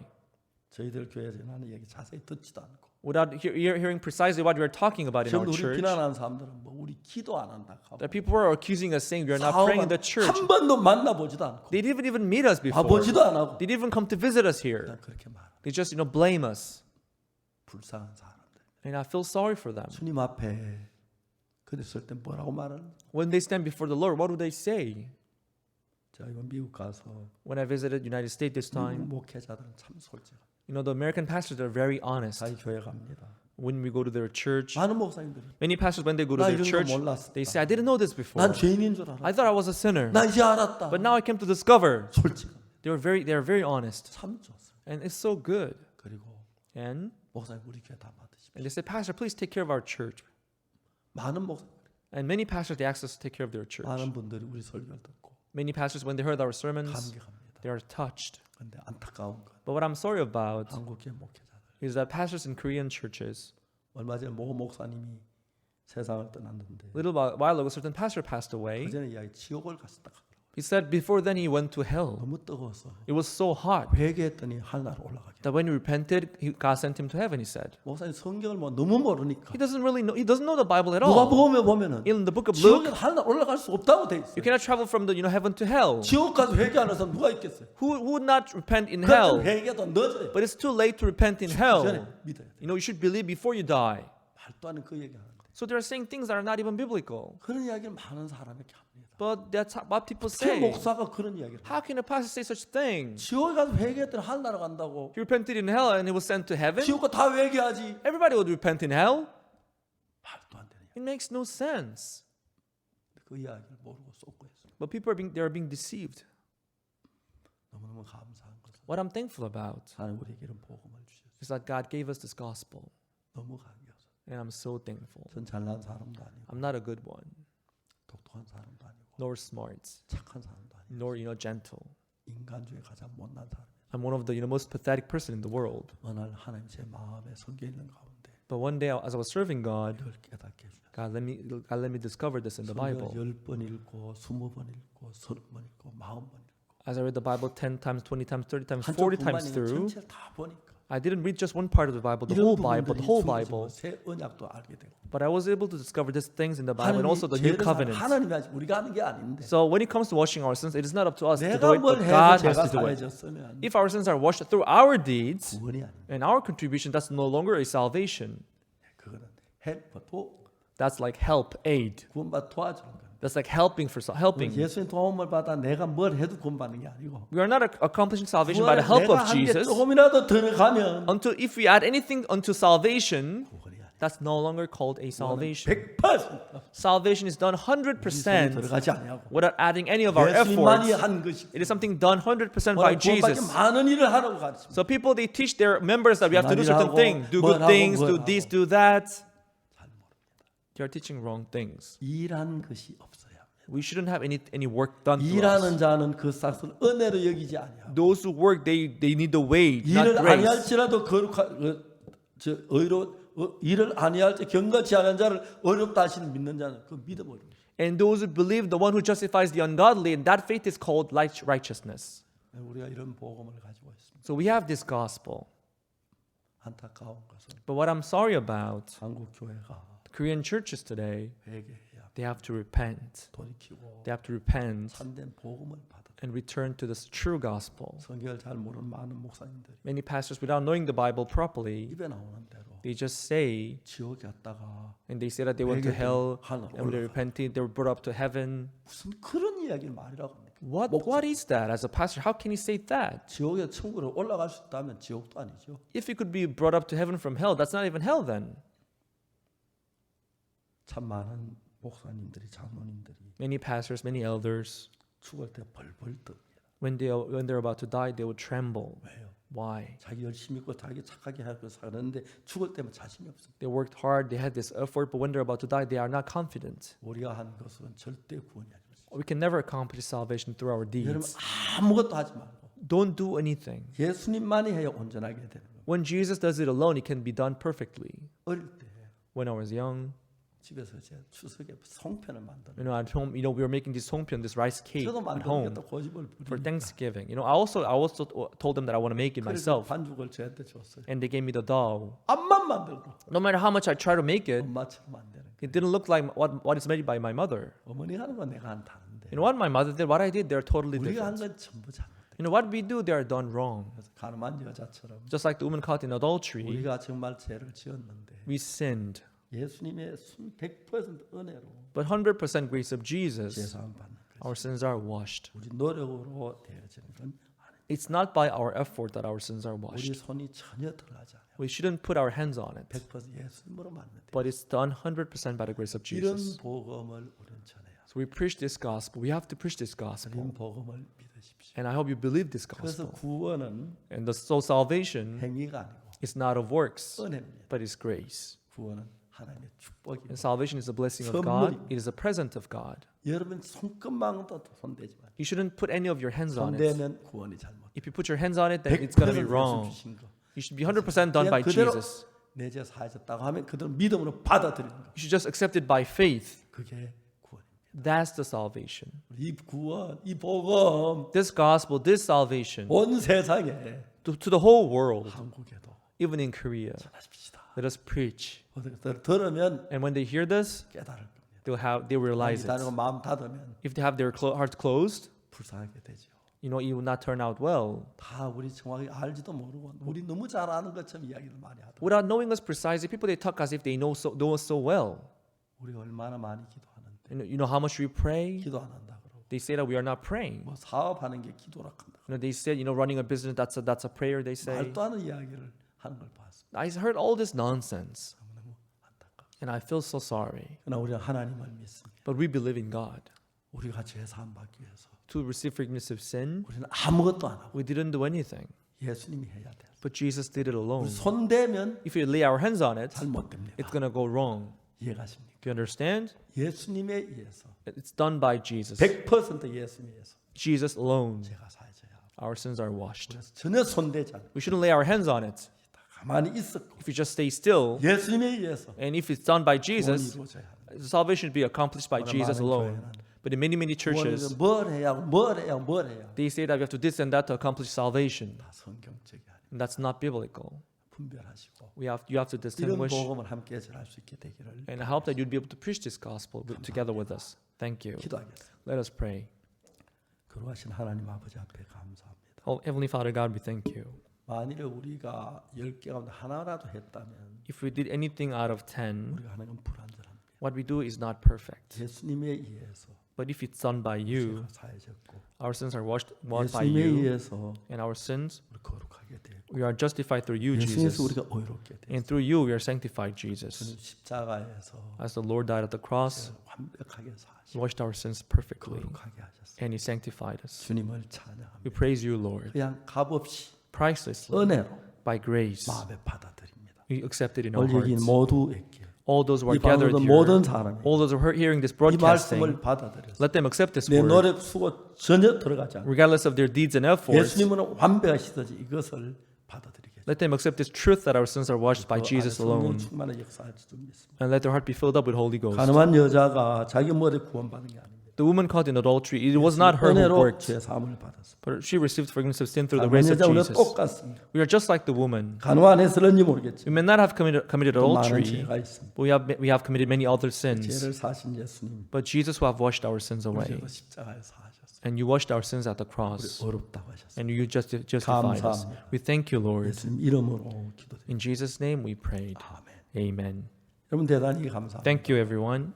저희들 교회에서 하는 얘기 자세히 듣지도 않고 Without hearing precisely what we are talking about in our 지금 우리 church, 비난하는 사람들은 뭐 우리 기도 안 한다 하고 that people are accusing us saying we are not praying in the church. 한 번도 만나보지도 않고 They didn't even meet us before. 와보지도 안 하고 They didn't even come to visit us here. 그냥 그렇게 말합니다. They just, blame us. 불쌍한 사람들. And I feel sorry for them. 주님 앞에 그랬을 때 뭐라고 말하는? When they stand before the Lord, what do they say? 제가 이번 미국 가서 When I visited United States this 미국 time, 목회자들은 참 솔직해. the American pastors are very honest. 자기 교회 갑니다. When we go to their church, 많은 목사님들이 many pastors, when they go to 나 their 이런 거 church, 몰랐어. they say, I didn't know this before. 난 죄인인 줄 알았다. I thought I was a sinner. 나 이제 알았다. But now I came to discover 솔직합니다. they are very honest. 참 좋습니다. And it's so good. 그리고 And 목사님 우리 교회 다 받으십시오. they say, Pastor, please take care of our church. 많은 목사, And many pastors, they ask us to take care of their church. 많은 분들이 우리 설교를 듣고 Many pastors, when they heard our sermons, 감격합니다. they are touched. 근데 안타까운 건 But what I'm sorry about 한국 교회 목회자들 is that pastors in Korean churches, 얼마 전에 모 목사님이 세상을 떠났는데 little while ago, a certain pastor passed away. 그 전에 이야기 지옥을 갔었다 하더라고요. He said before then he went to hell. 너무 뜨거워서 It was so hot 회개했더니 하늘나라 올라가게. that when he repented, God sent him to heaven, he said. 목사님 성경을 뭐 너무 모르니까 He doesn't know the Bible at 누가 all. 보면은 In the book of Luke, 지옥에 하늘나라 올라갈 수 없다고 돼 you 있어요. cannot travel from the heaven to hell. 지옥 가서 회개하는 사람 누가 있겠어요? Who would not repent in 그럼 hell? 회개도 늦어요. But it's too late to repent in hell. 전에 믿어야 돼. You should believe before you die. 말도 안 되는 그 얘기하는데 So they're saying things that are not even biblical. 그런 이야기를 많은 사람에게 합니다. But that's what people 제 say. 목사가 그런 이야기를 해요. How can a pastor say such things? 지옥에 가서 회개했더니 하늘나라 간다고. He repented in hell and he was sent to heaven? 지옥가 다 회개하지. Everybody would repent in hell? 말도 안 되는 이야기. It makes no sense. 그 이야기를 모르고 쏟고 있어요. But people are being deceived. 너무너무 감사한 것은 What I'm thankful about 하나님 우리에게 이런 복음을 주셨어요. is that God gave us this gospel. 너무 감사해요. And I'm so thankful. 전 잘난 사람도 아니고 I'm not a good one, 독특한 사람도 아니고 nor smart, 착한 사람도 아니고 nor gentle. 인간 중에 가장 못난 사람. I'm one of the most pathetic person in the world. 어느 날 하나님 제 마음에 성겨 있는 가운데 But one day, as I was serving God, 이걸 깨닫게 해주셨어요. God let me discover this in the Bible. 10번 읽고 20번 읽고 30번 읽고 40번 읽고 As I read the Bible 10 times, 20 times, 30 times, 한쪽 40 times 분만이 through, 전체를 다 보니까 I didn't read just one part of the Bible, the 이런 whole Bible, 부분들이 the whole 숨겨지고 Bible. 새 언약도 알게 되고. But I was able to discover these things in the Bible and also the new 죄를 covenant. 하나님이 하지 우리가 하는 게 아닌데. So when it comes to washing our sins, it is not up to us to do 내가 it, 뭘 but 해서 God has 죄가 to do it. 사해졌으면 If our sins are washed through our deeds 구원이 아닙니다. and our contribution, that's no longer a salvation. 그거는 헬프도 That's like help, aid. 구원받아 도와주는 거예요. That's like helping for helping. 예수님 도움을 받아 내가 뭘 해도 구원받는 게 아니고 We are not accomplishing salvation by the help 내가 of 한 게 Jesus. 조금이라도 들어가면 Until if we add anything unto salvation, 구원이 아니에요. that's no longer called a salvation. 100% Salvation is done 손이 100% 들어가지 아니하고 without adding any of our 예수님만이 efforts. 한 것이 It is something done 100% by 구원받기 Jesus. 많은 일을 하라고 가르칩니다. So people, they teach their members that we have to do certain 하고, things, do 뭘 good 하고, things, 뭘 do this, 하고. do that. 잘 모릅니다. They are teaching wrong things. 일한 것이 없어야 합니다. We shouldn't have any work done through 일하는 us. 자는 그 싹을 은혜로 여기지 아니하고 Those who work, they need the wage, not 일을 grace. 아니할지라도 일을 아니할지 경건치 않은 자를 어렵다 하시는 믿는 자는 그 믿어버립니다. And those who believe, the one who justifies the ungodly, and that faith is called righteousness. 우리가 이런 복음을 가지고 있습니다. So we have this gospel. 안타까운 것은 But what I'm sorry about, 한국 교회가 Korean churches today, 회개해야 they have to repent. 돌이키고 They have to repent 참된 복음을 받아. and return to this true gospel. 성경을 잘 모르는 많은 목사님들이 Many pastors, without knowing the Bible properly, 입에 나오는 대로 they just say, 지옥에 갔다가 and they say that they went to hell, 하늘로 and when they 올라가. repented, they were brought up to heaven. 무슨 그런 이야기를 말이라고 합니까? What is that? As a pastor, how can he say that? 지옥에 천국으로 올라갈 수 있다면 지옥도 아니죠. If he could be brought up to heaven from hell, that's not even hell then. 참 많은 목사님들이 장로님들이 Many pastors, many elders, 죽을 때 벌벌 뜹니다. when they're about to die, they would tremble. 왜요? Why? 자기 열심히 있고 자기 착하게 하고 사는데 죽을 때면 자신이 없습니다. They worked hard, they had this effort, but when they're about to die, they are not confident. 우리가 한 것은 절대 구원이 아닙니다. We can never accomplish salvation through our 여러분 deeds. 아무것도 하지 말고 Don't do anything. 예수님만이 해야 온전하게 되는 거예요. When Jesus does it alone, it can be done perfectly. 어릴 때 When I was young, 집에서 제 추석에 송편을 만들어. at home, we were making this songpyeon, this rice cake 저도 at 만들겠다 home 고집을 for 부리니까. Thanksgiving. I also told them that I want to make it 그래서 myself, 반죽을 저한테 줬어요. and they gave me the dough. 앞만 만들고 No matter how much I try to make it, 엄마처럼 안 되는 거예요. it didn't look like what is made by my mother. 어머니가 하는 건 내가 안 타는데 You know what my mother did, what I did, they're totally 우리가 한 different. 건 전부 잘못돼. You know what we do, they are done wrong. 그래서 가늠한 여자처럼 Just like the woman caught in adultery, 우리가 정말 죄를 지었는데 we sinned. 예수님의 100% 은혜로 But 100% grace of Jesus, 죄사함 받는 거죠. our sins are washed. 우리 노력으로 되어지는 건 아니에요. It's not by our effort that our sins are 우리 washed. 손이 전혀 들어가지 않아요. We shouldn't put our hands on it. 100% 예수님으로 만든 But it's done 100% by the grace of 이런 Jesus. 복음을 우리는 전해야 So we preach this gospel. We have to preach this gospel. 이런 복음을 믿으십시오. And I hope you believe this 그래서 gospel. 구원은 And so salvation 행위가 아니고 is not of works, 은혜입니다. but is grace. 구원은 하나님의 축복입니다. And salvation is a blessing of God. It is a present of God. 여러분 손끝만도 손대지 마세요. You shouldn't put any of your hands on it. 손대면 구원이 잘못. If you put your hands on it, then it's going to be 100% wrong. 예수 주신 거. You should be 100% done by 그대로 Jesus. 내 죄 사하셨다고 하면 그대로 믿음으로 받아들이는 거. You should just accept it by faith. 그게 구원입니다. That's the salvation. 이 구원, 이 복음 This gospel, this salvation, 온 세상에 to the whole world, 한국에도 even in Korea. 전하십시다. Let us preach. 들으면 And when they hear this, 깨달을 겁니다. they realize 기다리고 it. 마음 닫으면 If they have their hearts closed, 불쌍하게 되죠. it will not turn out well. 다 우리 정확히 알지도 모르고 우리 너무 잘 아는 것처럼 이야기를 많이 하더라고요. Without knowing us precisely, people they talk as if they know us so well. 우리가 얼마나 많이 기도하는데 You know how much we pray? 기도 안 한다 그러고 They say that we are not praying. 뭐 사업하는 게 기도라 한다. They said, running a business, that's a prayer, they say. 말도 안 하는 이야기를 하는 걸 봤습니다. I heard all this nonsense, 너무 안타깝고. and I feel so sorry. 그러나 우리는 하나님을 믿습니다. But we believe in God. 우리가 죄 사함 받기 위해서 To receive forgiveness of sin, 우리는 아무것도 안 하고 we didn't do anything. 예수님이 해야 돼요. But Jesus did it alone. 우리 손대면 If we lay our hands on it, 잘못됩니다. it's going to go wrong. 이해가십니까? Do you understand? 예수님에 의해서 It's done by Jesus. 100% 예수님에 의해서 Jesus alone. 죄가 사해져야 하고 Our sins are washed. 그래서 전혀 손대지 않고 We shouldn't lay our hands on it. 가만히 있었고 If we just stay still, 예수님에 의해서 and if it's done by 구원이 Jesus, 이루어져야 합니다. salvation should be accomplished by 오늘 Jesus 많은 alone. 교회는 But in many churches, 뭘 해야 하고 뭘 해야 뭘 해야 they say that we have to this and that to accomplish salvation. 다 성경적이 아니에요. And that's not biblical. 분별하시고 You have to 이런 distinguish. 복음을 함께 전할 수 있게 되기를 And I hope that you'd be able to preach this gospel together with us. Thank you. 기도하겠습니다. Let us pray. 거룩하신 하나님 아버지 앞에 감사합니다. Oh, Heavenly Father God, we thank you. 만일에 우리가 10개 가운데 하나라도 했다면 If we did anything out of 10, 우리가 하는 건 불완전합니다. what we do is not perfect. 예수님에 의해서 But if it's done by you, 죄가 사해졌고 our sins are washed by 예수님에 you, 의해서 and our sins, 우리 거룩하게 되고 we are justified through you, 예수님에서 Jesus. 우리가 의롭게 되고 And through you, we are sanctified, Jesus. 주는 십자가에서 As the Lord died at the cross, 완벽하게 He 사시고 washed our sins perfectly, 거룩하게 하셨습니다. and He sanctified us. 주님을 찬양합니다. We praise you, Lord, 그냥 값없이 pricelessly, 은혜로 by grace. 마음에 받아들입니다. We accept it in our 오늘 여기 hearts. 모두에게 All those who are 이 방송의 gathered 모든 here, 사람이 all those who are hearing this 이 broadcasting, 말씀을 받아들여서 let them accept this 내 word, 노력 수고 전혀 들어가지 않고 regardless of their deeds and efforts. 예수님은 완벽하시듯이 이것을 받아들이게 Let them accept this truth that our sins are washed by Jesus alone, 충만한 역사할 줄 믿습니다. and let their heart be filled up with Holy Ghost. 가늠한 여자가 자기 머리 구원받은 게 아닙니다. The woman caught in adultery, it was not her who 은혜로 worked, 죄 사함을 받았습니다. but she received forgiveness of sin through the 가늠한 grace of 여자 우리가 Jesus. 똑같습니다. We are just like the woman. 가늠한 해서는지 We 모르겠지만 may not have committed 또 많은 adultery, 죄가 있습니다. but we have committed many other sins. 죄를 사신 예수님 But Jesus who have washed our sins away, 우리도 십자가에서 하셨어요. and you washed our sins at the 우리 cross, 어렵다고 하셨어요. and you justified us. 감사합니다. We thank you, Lord. 예수님 이름으로 기도드립니다. In Jesus' name we prayed. 아멘. Amen. 여러분 대단히 감사합니다. Thank you, everyone.